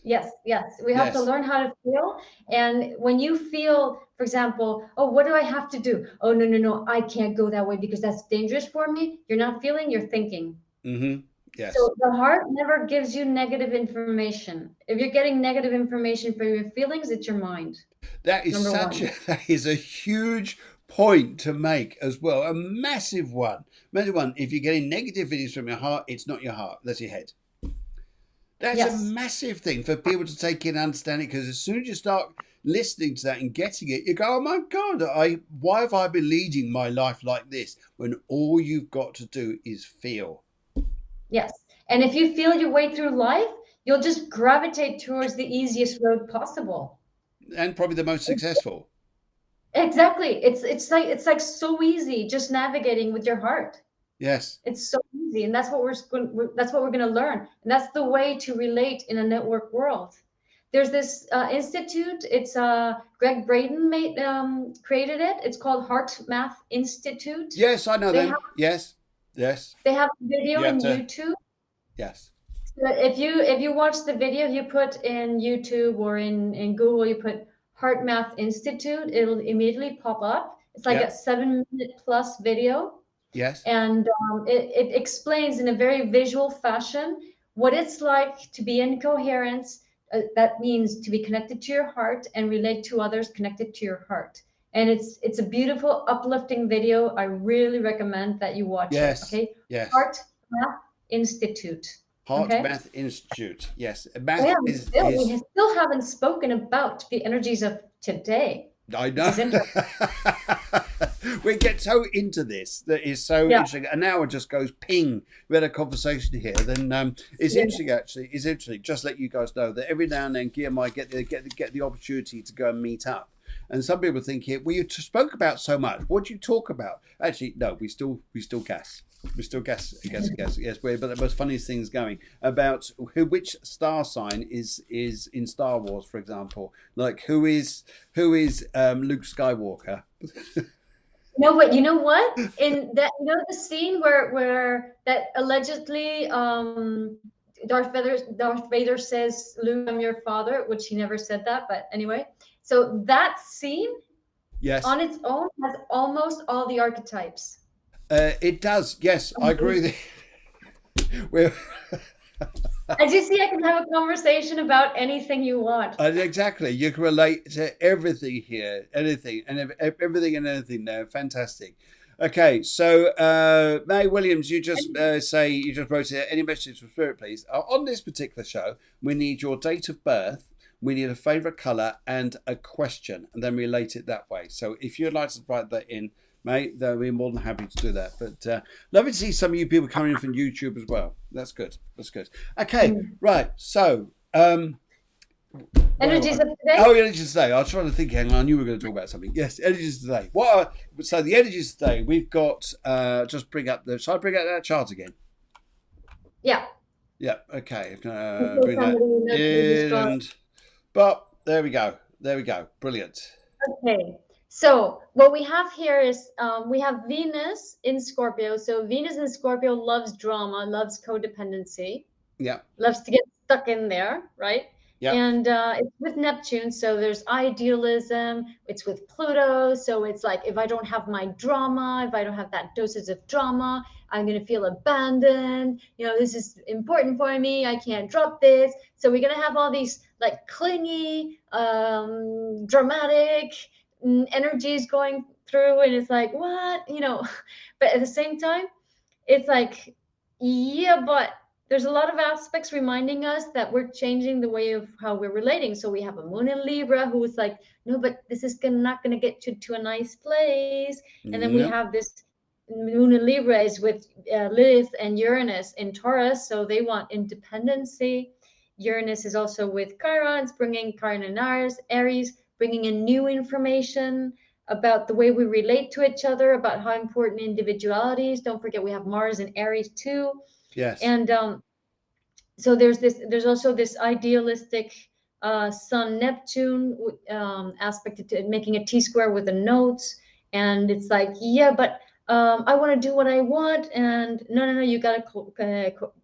Yes, yes. We have to Yes. learn how to feel. And when you feel, for example, oh, what do I have to do? Oh, no, no, no, I can't go that way because that's dangerous for me. You're not feeling, you're thinking. Mm-hmm. Yes. So the heart never gives you negative information. If you're getting negative information from your feelings, it's your mind. That is Number such one. a that is a huge point to make as well. A massive one. Massive one. If you're getting negative videos from your heart, it's not your heart. That's your head. That's a Yes. massive thing for people to take in and understand it, because as soon as you start listening to that and getting it, you go, oh my God, why have I been leading my life like this when all you've got to do is feel? Yes. And if you feel your way through life, you'll just gravitate towards the easiest road possible. And probably the most successful. Exactly. It's like so easy just navigating with your heart. Yes. It's so easy, and that's what we're going to learn, and that's the way to relate in a network world. there's this institute. It's Greg Braden created it. It's called Heart Math Institute. Yes, I know They have them. Yes, yes. they have a video You have in to. YouTube. Yes, If you watch the video, you put in YouTube or in Google, you put Heart Math Institute, it'll immediately pop up. It's like a yep, 7 minute plus video, yes, and it explains in a very visual fashion what it's like to be in coherence. That means to be connected to your heart and relate to others connected to your heart. And it's a beautiful, uplifting video. I really recommend that you watch it. yes, Okay, yes. Heart Math Institute. Heart Okay. Math Institute. Yes, Oh, math yeah, we is. still haven't spoken about the energies of today. I This know. is interesting. We get so into this that is so Yeah, interesting. An hour just goes ping. We had a conversation here. Then it's yeah, interesting. Actually, it's interesting. Just let you guys know that every now and then, Guiomar get the opportunity to go and meet up. And some people think here, well, you spoke about so much. What do you talk about? Actually, no, we still gas. We still guess. Yes, but the most funniest things going about which star sign is in Star Wars, for example. Like who is Luke Skywalker? no, but you know what? In that, the scene where that allegedly Darth Vader says, "Luke, I'm your father," which he never said that, but anyway. So that scene Yes, on its own has almost all the archetypes. it does. Yes, I agree. Amazing. We're, As you see, I can have a conversation about anything you want. exactly. You can relate to everything here, anything and everything and anything there. Fantastic. Okay, so May Williams, you just say you just wrote here. Any messages from Spirit, please? On this particular show, we need your date of birth. We need a favourite colour and a question, and then relate it that way. So if you'd like to write that in, mate, then we're more than happy to do that. But lovely to see some of you people coming in from YouTube as well. That's good. That's good. Okay, Mm. right. So, where am Energies I? of today? Oh, energies today. I was trying to think. Hang on, I knew we were going to talk about something. Yes, energies today. So the energies today. We've got. Just bring up the. Shall I bring up that chart again? Yeah. Yeah. Okay. In case Bring that somebody knows who's in astrology. and. But there we go. There we go. Brilliant. Okay, so what we have here is we have Venus in Scorpio. So Venus in Scorpio loves drama, loves codependency, Yeah. loves to get stuck in there, right? Yeah. And it's with Neptune, so there's idealism. It's with Pluto, so it's like if I don't have my drama, if I don't have that dosage of drama, I'm gonna feel abandoned. This is important for me. I can't drop this. So we're gonna have all these like clingy, dramatic energies going through, and it's like what. But at the same time, it's like, yeah, but there's a lot of aspects reminding us that we're changing the way of how we're relating. So we have a moon in Libra who is like, no, but this is not going to get you to a nice place. And then we No. have this moon in Libra is with Lilith and Uranus in Taurus. So they want independency. Uranus is also with Chiron. It's bringing Chiron and Aries, bringing in new information about the way we relate to each other, about how important individuality is. Don't forget we have Mars and Aries too. Yes. And so there's also this idealistic Sun Neptune aspect to making a T square with the notes. And it's like, yeah, but I want to do what I want. And no, you got to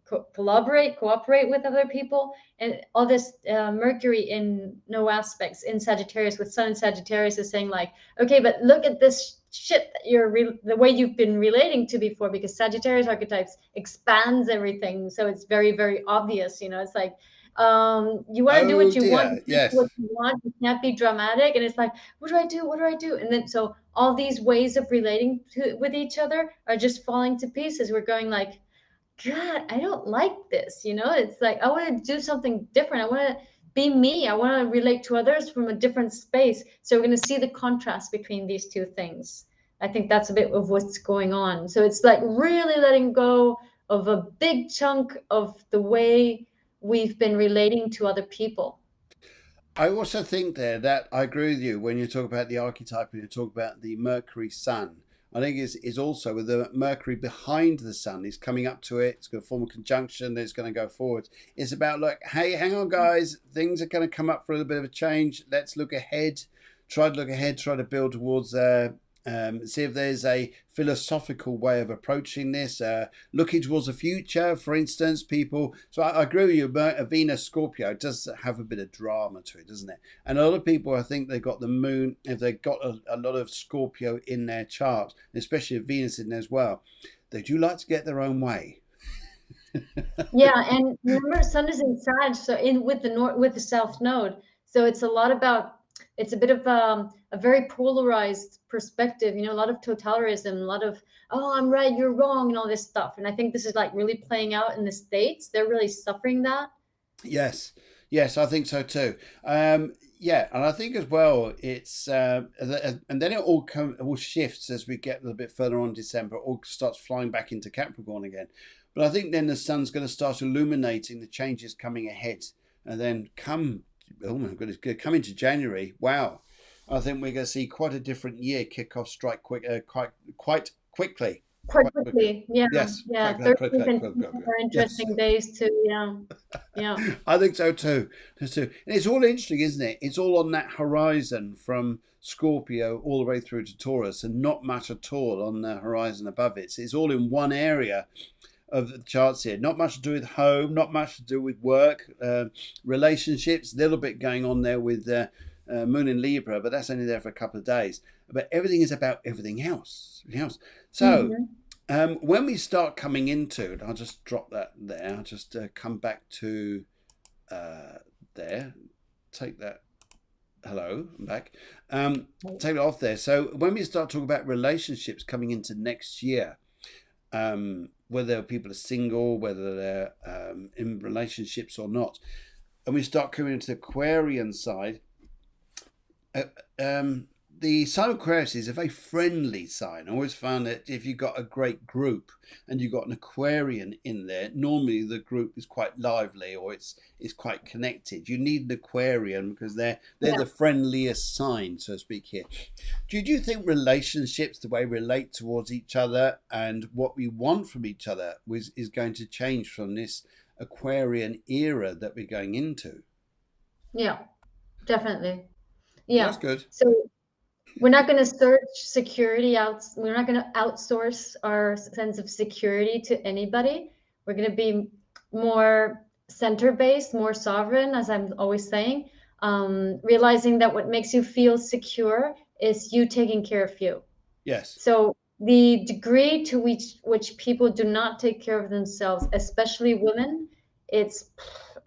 cooperate with other people. And all this Mercury in no aspects in Sagittarius with Sun in Sagittarius is saying like, okay, but look at this shit that the way you've been relating to before, because Sagittarius archetypes expands everything, so it's very, very obvious. It's like, you want to do Oh what you want, dear. Yes. you can't be dramatic. And it's like, what do I do? And then so all these ways of relating with each other are just falling to pieces. We're going like, God, I don't like this. It's like, I want to do something different. I want to be me. I want to relate to others from a different space. So we're going to see the contrast between these two things. I think that's a bit of what's going on. So it's like really letting go of a big chunk of the way we've been relating to other people. I also think there that I agree with you when you talk about the archetype and you talk about the Mercury Sun. I think is also with the Mercury behind the Sun. It's coming up to it. It's going to form a conjunction. It's going to go forward. It's about like, hey, hang on, guys. Things are going to come up for a little bit of a change. Let's look ahead. Try to look ahead. Try to build towards. See if there's a philosophical way of approaching this. Looking towards the future, for instance, people. So I agree with you. Venus Scorpio does have a bit of drama to it, doesn't it? And a lot of people, I think they've got the moon, if they've got a lot of Scorpio in their chart, especially if Venus in there as well, they do like to get their own way. Yeah, and remember, Sun is in Sag, so in with the South Node. So it's a lot about, it's a bit of a very polarized perspective. You know, a lot of totalitarianism, a lot of, oh, I'm right, you're wrong, and all this stuff. And I think this is like really playing out in the States. They're really suffering that. Yes, yes, I think so too. Yeah, and I think as well, it's and then it all shifts as we get a little bit further on in December. It all starts flying back into Capricorn again. But I think then the sun's going to start illuminating the changes coming ahead, and then oh my goodness, come into January. Wow, I think we're going to see quite a different year kick off, strike quite quickly. Quite quickly, yeah, Yes, yeah. quick. 13th and 14th are interesting days too. Yeah, yeah. I think so too. And it's all interesting, isn't it? It's all on that horizon from Scorpio all the way through to Taurus, and not much at all on the horizon above it. So it's all in one area of the charts here. Not much to do with home, not much to do with work, relationships. A little bit going on there with Moon in Libra, but that's only there for a couple of days. But everything is about everything else. So when we start coming into it, I'll just drop that there. I'll just come back to there. Take that. Hello, I'm back. Take it off there. So when we start talking about relationships coming into next year, whether people are single, whether they're in relationships or not, and we start coming into the Aquarian side, the sign of Aquarius is a very friendly sign. I always found that if you've got a great group and you've got an Aquarian in there, normally the group is quite lively, or it's quite connected. You need an Aquarian because they're the friendliest sign, so to speak, here. Do you think relationships, the way we relate towards each other and what we want from each other is going to change from this Aquarian era that we're going into? Yeah, definitely. Yeah. That's good. So we're not going to search security out. We're not going to outsource our sense of security to anybody. We're going to be more center-based, more sovereign, as I'm always saying, realizing that what makes you feel secure is you taking care of you. Yes. So the degree to which people do not take care of themselves, especially women, it's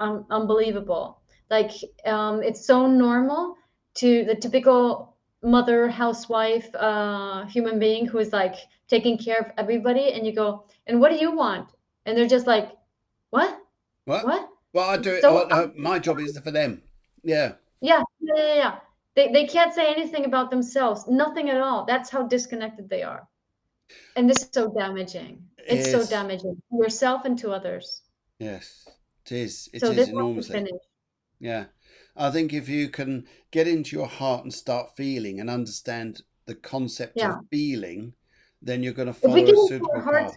unbelievable. Like it's so normal to the typical mother, housewife, human being who is like taking care of everybody, and you go, and what do you want? And they're just like, what? Well, I do it. So, my job is for them. Yeah. Yeah. They can't say anything about themselves, nothing at all. That's how disconnected they are. And this is so damaging. It's so damaging to yourself and to others. Yes, it is. It so is enormously. Yeah. I think if you can get into your heart and start feeling and understand the concept of feeling, then you're going to follow a suitable path.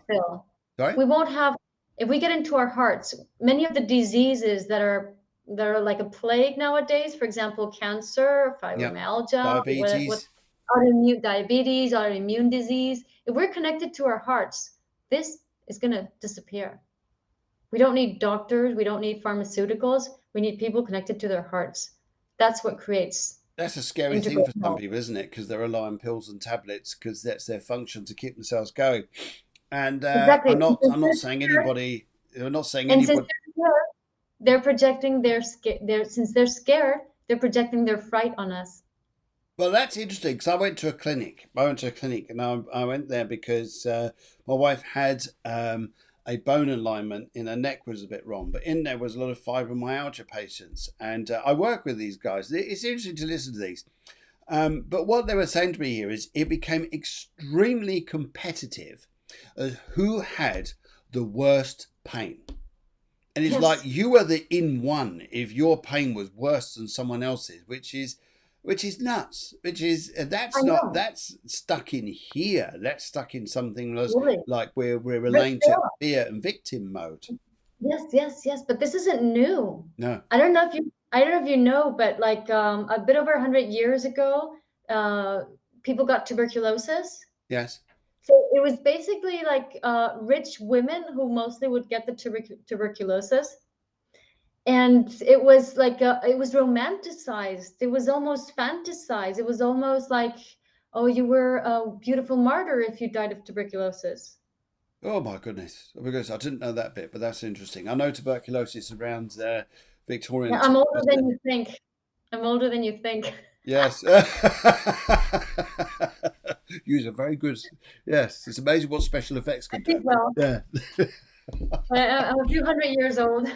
Sorry? We won't have, if we get into our hearts, many of the diseases that are like a plague nowadays, for example, cancer, fibromyalgia, diabetes, autoimmune disease, if we're connected to our hearts, this is going to disappear. We don't need doctors. We don't need pharmaceuticals. We need people connected to their hearts. That's what creates. That's a scary thing for some people, isn't it? Because they rely on pills and tablets because that's their function to keep themselves going. And exactly. I'm not saying anybody. I'm not saying anybody. Since they're projecting since they're scared, they're projecting their fright on us. Well, that's interesting because I went to a clinic. And I went there because my wife had a bone alignment in her neck was a bit wrong, but in there was a lot of fibromyalgia patients, and I work with these guys. It's interesting to listen to these, but what they were saying to me here is it became extremely competitive as who had the worst pain, and it's like you were the in one if your pain was worse than someone else's, which is which is nuts. Which is I know, that's stuck in here. That's stuck in something really. like we're But relating to still, fear and victim mode. yes, yes, yes. But this isn't new. No. I don't know if you know, but like a bit over 100 years ago, uh, people got tuberculosis. Yes. So it was basically like rich women who mostly would get the tuberculosis. And it was like it was romanticized. It was almost fantasized. It was almost like, oh, you were a beautiful martyr if you died of tuberculosis. Oh my goodness. Because I didn't know that bit, but that's interesting. I know tuberculosis around Victorian Yeah, I'm time, older isn't than it? you think. I'm older than you think. Yes. Use a very good. Yes, it's amazing what special effects I can do. think well. Yeah. I'm a few hundred years old.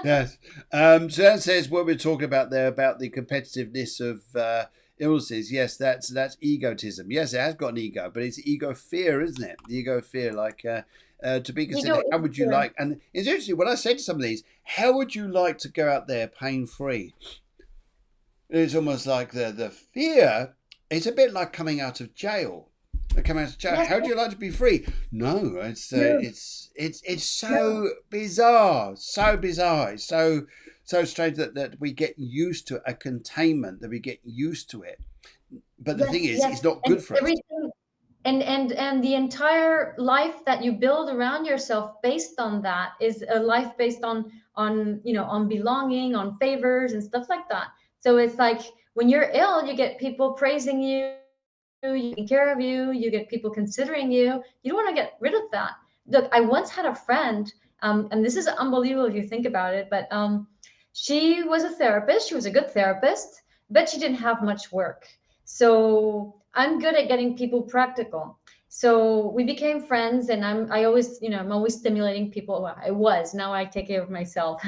Yes. So that says what we're talking about there about the competitiveness of illnesses. Yes, that's egotism. Yes, it has got an ego, but it's ego fear, isn't it? The ego fear, like to be Ego considered. How is would you fear. like? And it's interesting when I say to some of these, how would you like to go out there pain free? It's almost like the fear. It's a bit like coming out of jail. Coming out of jail. Yes, How do yes, you like to be free? No, no, it's no. so bizarre, so bizarre, it's so strange that we get used to a containment, that we get used to it. But the thing Yes, is, yes. it's not And good for us. everything and the entire life that you build around yourself based on that is a life based on on belonging, on favors and stuff like that. So it's like when you're ill, you get people praising you, you taking care of you, you get people considering you. You don't want to get rid of that. Look, I once had a friend, and this is unbelievable if you think about it, but she was a therapist. She was a good therapist, but she didn't have much work. So I'm good at getting people practical. So we became friends, and I always, I'm always stimulating people. Well, I was. Now I take care of myself.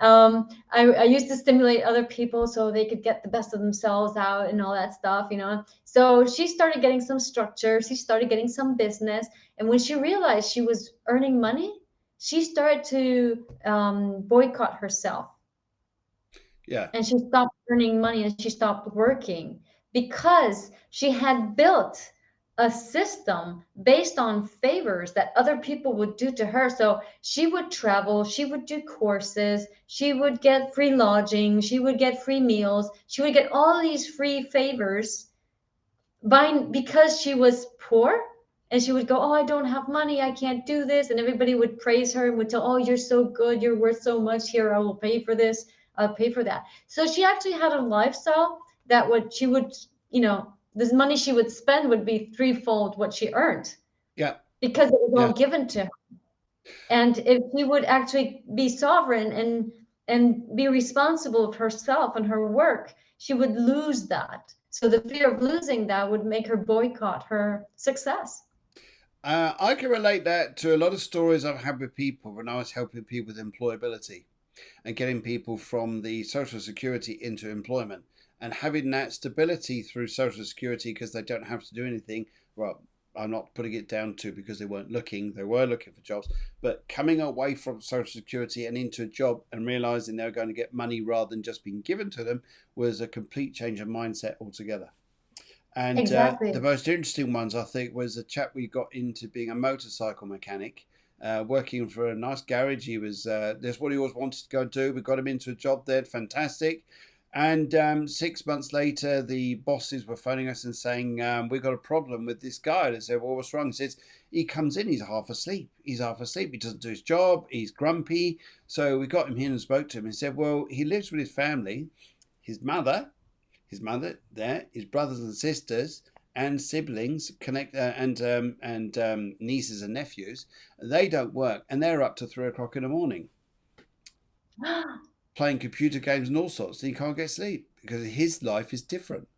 I used to stimulate other people so they could get the best of themselves out and all that stuff. So she started getting some structure. She started getting some business, and when she realized she was earning money, she started to boycott herself, Yeah, and she stopped earning money and she stopped working because she had built a system based on favors that other people would do to her. So she would travel, she would do courses, she would get free lodging, she would get free meals, she would get all these free favors because she was poor. And she would go, oh, I don't have money, I can't do this. And everybody would praise her and would tell, oh, you're so good, you're worth so much, here, I will pay for this, I'll pay for that. So she actually had a lifestyle that would she would this money she would spend would be threefold what she earned yeah, because it was yeah. all given to her. And if she would actually be sovereign and be responsible of herself and her work, she would lose that. So the fear of losing that would make her boycott her success. I can relate that to a lot of stories I've had with people when I was helping people with employability and getting people from the social security into employment and having that stability through social security because they don't have to do anything. Well, I'm not putting it down to because they were looking for jobs, but coming away from social security and into a job and realizing they were going to get money rather than just being given to them was a complete change of mindset altogether. And the Exactly. most interesting ones, I think, was a chap we got into being a motorcycle mechanic, working for a nice garage. He was that's what he always wanted to go do. We got him into a job there, fantastic. And 6 months later, the bosses were phoning us and saying, we've got a problem with this guy. And I said, well, what's wrong? He says, he comes in, he's half asleep. He's half asleep. He doesn't do his job. He's grumpy. So we got him in and spoke to him and said, well, he lives with his family, his mother, his brothers and sisters, and siblings, and nieces and nephews. They don't work, and they're up to 3 o'clock in the morning playing computer games and all sorts. And he can't get sleep because his life is different.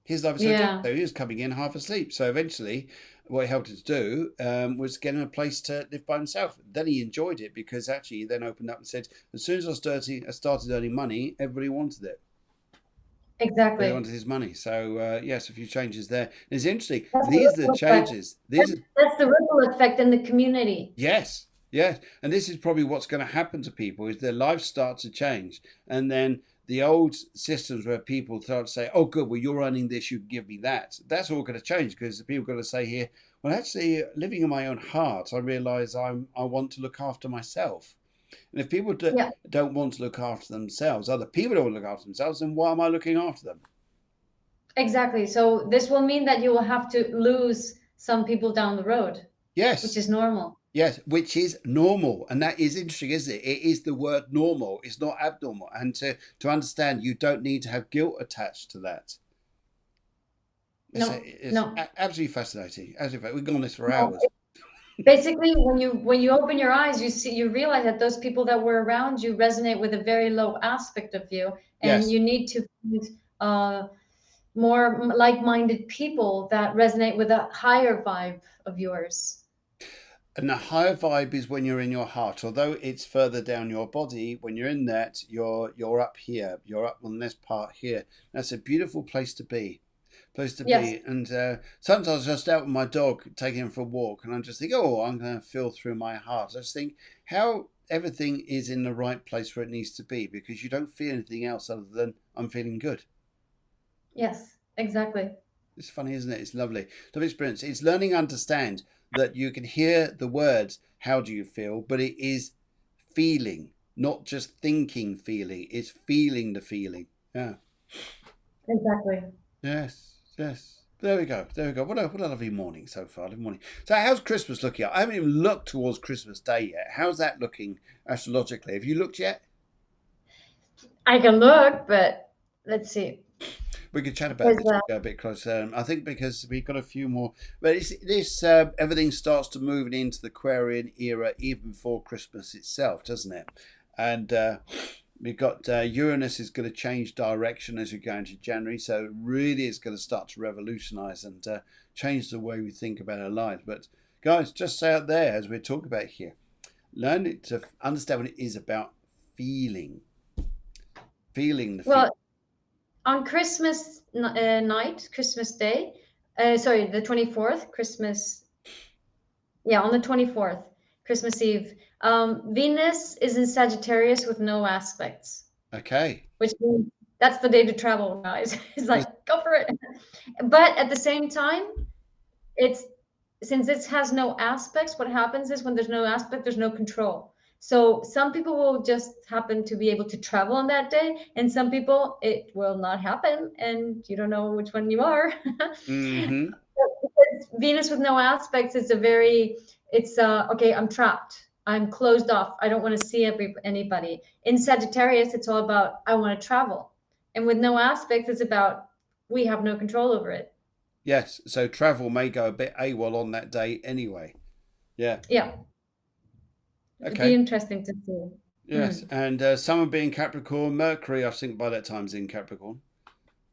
His life is so different. Yeah, So he was coming in half asleep. So eventually, what he helped us do was get him a place to live by himself. Then he enjoyed it because actually he then opened up and said, as soon as I started earning money, everybody wanted it. But he exactly. wanted his money. So yes, a few changes there. And it's interesting. That's the These are the ripple effect. changes. These are That's the ripple effect in the community. yes, yes. And this is probably what's going to happen to people is their lives start to change, and then the old systems where people start to say, oh, good, well, you're earning this, you can give me that. That's all going to change because the people are going to say here, well, actually, living in my own heart, I realize I want to look after myself. And if people Yeah, don't want to look after themselves, other people don't want to look after themselves, then why am I looking after them? exactly. So this will mean that you will have to lose some people down the road, which Yes, is normal. yes, which is normal. And that is interesting, isn't it? It is the word normal, it's not abnormal. And to understand, you don't need to have guilt attached to that. No, It's no, absolutely fascinating. Absolutely, we've gone on this for no. hours. Basically, when you open your eyes, you realize that those people that were around you resonate with a very low aspect of you, and Yes. you need to find more like-minded people that resonate with a higher vibe of yours. And the higher vibe is when you're in your heart. Although it's further down your body, when you're in that, you're up here. You're up on this part here. That's a beautiful place to be. Place to Yes, be. And sometimes just out with my dog, taking him for a walk, and I just think, oh, I'm going to feel through my heart. I just think how everything is in the right place where it needs to be because you don't feel anything else other than I'm feeling good. yes, exactly. It's funny, isn't it? It's lovely. Lovely experience. It's learning to understand that you can hear the words, how do you feel? But it is feeling, not just thinking feeling. It's feeling the feeling. Yeah. Exactly. Yes. Yes. There we go. There we go. What a lovely morning so far. Lovely morning. So how's Christmas looking? I haven't even looked towards Christmas Day yet. How's that looking astrologically? Have you looked yet? I can look, but let's see. We could chat about Because this as we go a bit closer. I think because we've got a few more, but this everything starts to move into the Aquarian era even before Christmas itself, doesn't it? And we've got Uranus is going to change direction as we go into January, so it really is going to start to revolutionise and change the way we think about our lives. But guys, just say out there as we talk about here, learn to understand what it is about feeling, feeling the feeling. well, on Christmas night, Christmas Day, sorry, the 24th, Christmas, yeah, on the 24th, Christmas Eve, Venus is in Sagittarius with no aspects, Okay. which means that's the day to travel, guys. It's like, go for it. But at the same time, it's since it has no aspects, what happens is when there's no aspect, there's no control. So some people will just happen to be able to travel on that day, and some people it will not happen, and you don't know which one you are. Mm-hmm. Venus with no aspects is it's okay, I'm trapped. I'm closed off. I don't want to see anybody. In Sagittarius, it's all about I want to travel. And with no aspects, it's about we have no control over it. Yes, so travel may go a bit AWOL on that day anyway. Yeah. Yeah, it'd be Okay. interesting to see. Yes, Mm. and Summer being Capricorn, Mercury, I think by that time's in Capricorn.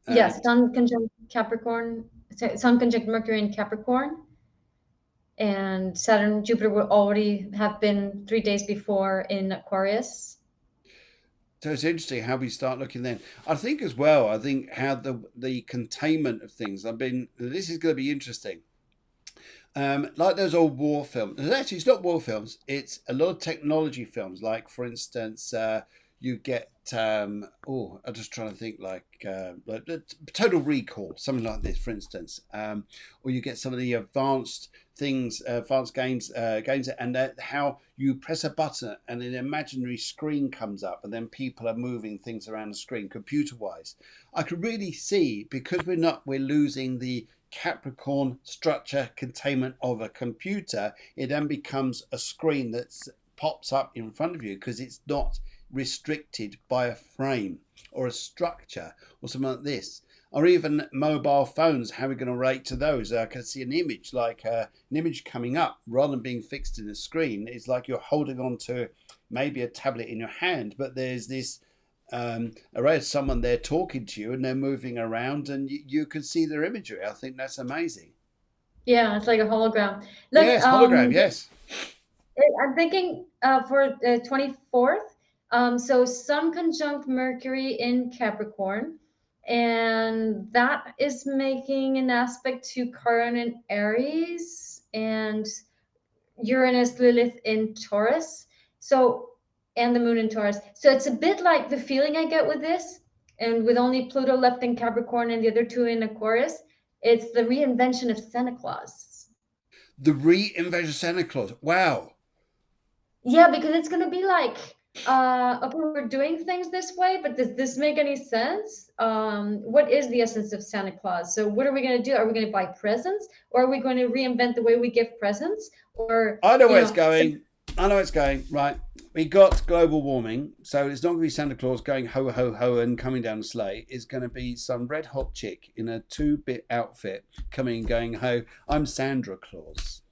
Yes, And Sun conjunct Capricorn, Sun conjunct Mercury in Capricorn, and Saturn, Jupiter will already have been 3 days before in Aquarius. so it's interesting how we start looking then. I think as well, I think how the containment of things. This is going to be interesting. Like those old war films. Actually, it's not war films. It's a lot of technology films. Like, for instance, you get. I'm just trying to think like Total Recall, something like this, for instance. Or you get some of the advanced things, advanced games, and how you press a button and an imaginary screen comes up, and then people are moving things around the screen, computer-wise. I could really see because we're losing the Capricorn structure containment of a computer, it then becomes a screen that pops up in front of you because it's not restricted by a frame or a structure or something like this. Or even mobile phones, how are we going to relate to those? I can see an image, like an image coming up rather than being fixed in the screen. It's like you're holding on to maybe a tablet in your hand, but there's this array of someone there talking to you and they're moving around and you can see their imagery. I think that's amazing. Yeah, it's like a hologram. Look, Yes, hologram, yes. I'm thinking for the 24th. So Sun conjunct Mercury in Capricorn, and that is making an aspect to Chiron in Aries and Uranus Lilith in Taurus. So and the moon in Taurus. So it's a bit like the feeling I get with this, and with only Pluto left in Capricorn and the other two in Aquarius, it's the reinvention of Santa Claus. The reinvention of Santa Claus. Wow. Yeah, because it's going to be like, okay, we're doing things this way, but does this make any sense? What is the essence of Santa Claus? So what are we going to do? Are we going to buy presents, or are we going to reinvent the way we give presents? Or, I know where it's going. I know it's going. Right. We got global warming, so it's not going to be Santa Claus going ho, ho, ho and coming down a sleigh. It's going to be some red hot chick in a 2-bit outfit coming and going, ho, I'm Sandra Claus.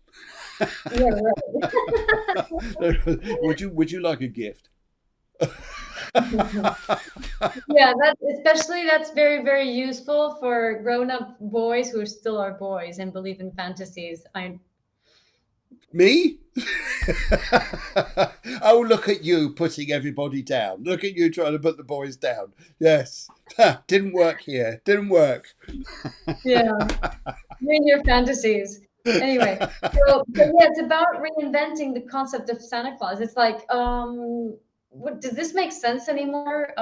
Yeah, right. Would you like a gift? Yeah, that's very, very useful for grown-up boys who still are boys and believe in fantasies. Me? Oh, look at you putting everybody down. Look at you trying to put the boys down. Yes. Didn't work here. Didn't work. Yeah, you and your fantasies. Anyway, so yeah, it's about reinventing the concept of Santa Claus. It's like, what, does this make sense anymore?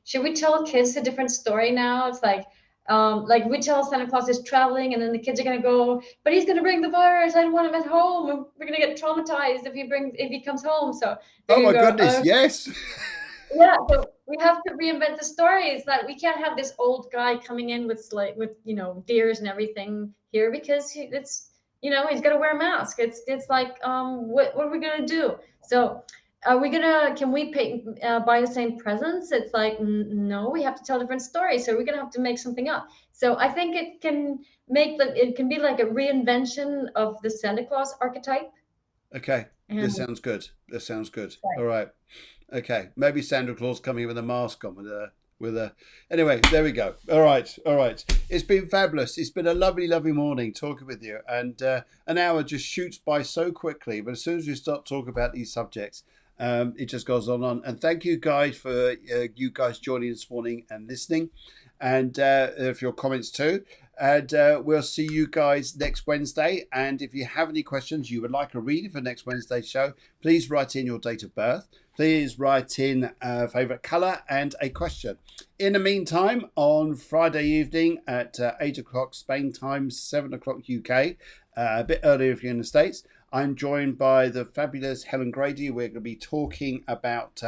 Should we tell kids a different story now? It's like we tell Santa Claus is traveling, and then the kids are gonna go, but he's gonna bring the virus. I don't want him at home. And we're gonna get traumatized if he comes home. So Oh my you go, goodness, yes. yeah, so we have to reinvent the story. It's like we can't have this old guy coming in with deers and everything here, because it's he's got to wear a mask. It's like what are we gonna do? So can we buy the same presents? It's like no, we have to tell different stories. So we're gonna have to make something up. So I think it can be like a reinvention of the Santa Claus archetype. Okay, And this sounds good. This sounds good. right. All right. Okay, maybe Santa Claus coming with a mask on with a. Anyway, there we go. All right, all right. It's been fabulous. It's been a lovely, lovely morning talking with you, and an hour just shoots by so quickly. But as soon as we start talking about these subjects, it just goes on and on. And thank you guys for you guys joining this morning and listening, and for your comments too. And we'll see you guys next Wednesday. And if you have any questions, you would like a reading for next Wednesday's show, please write in your date of birth. Please write in a favourite colour and a question. In the meantime, on Friday evening at 8 o'clock Spain time, 7 o'clock UK, a bit earlier if you're in the States, I'm joined by the fabulous Helen Grady. We're going to be talking about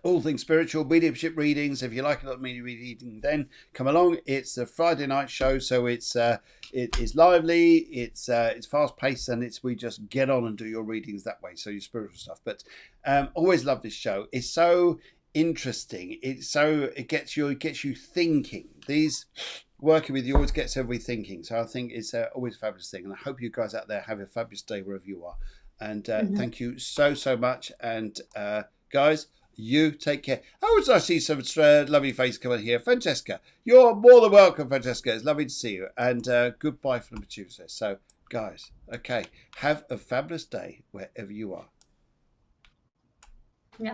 all things spiritual, mediumship readings. If you like a lot of media reading, then come along. It's a Friday night show, so it is lively, it's fast paced, and we just get on and do your readings that way. So your spiritual stuff. But always love this show. It's so interesting. It gets you thinking. These working with you always gets everybody thinking. So I think it's always a fabulous thing. And I hope you guys out there have a fabulous day wherever you are. And thank you so much. And guys, you take care. Oh, I see some lovely face coming here. Francesca, you're more than welcome, Francesca. It's lovely to see you. And goodbye from the producer. So, guys, okay, have a fabulous day wherever you are. Yeah.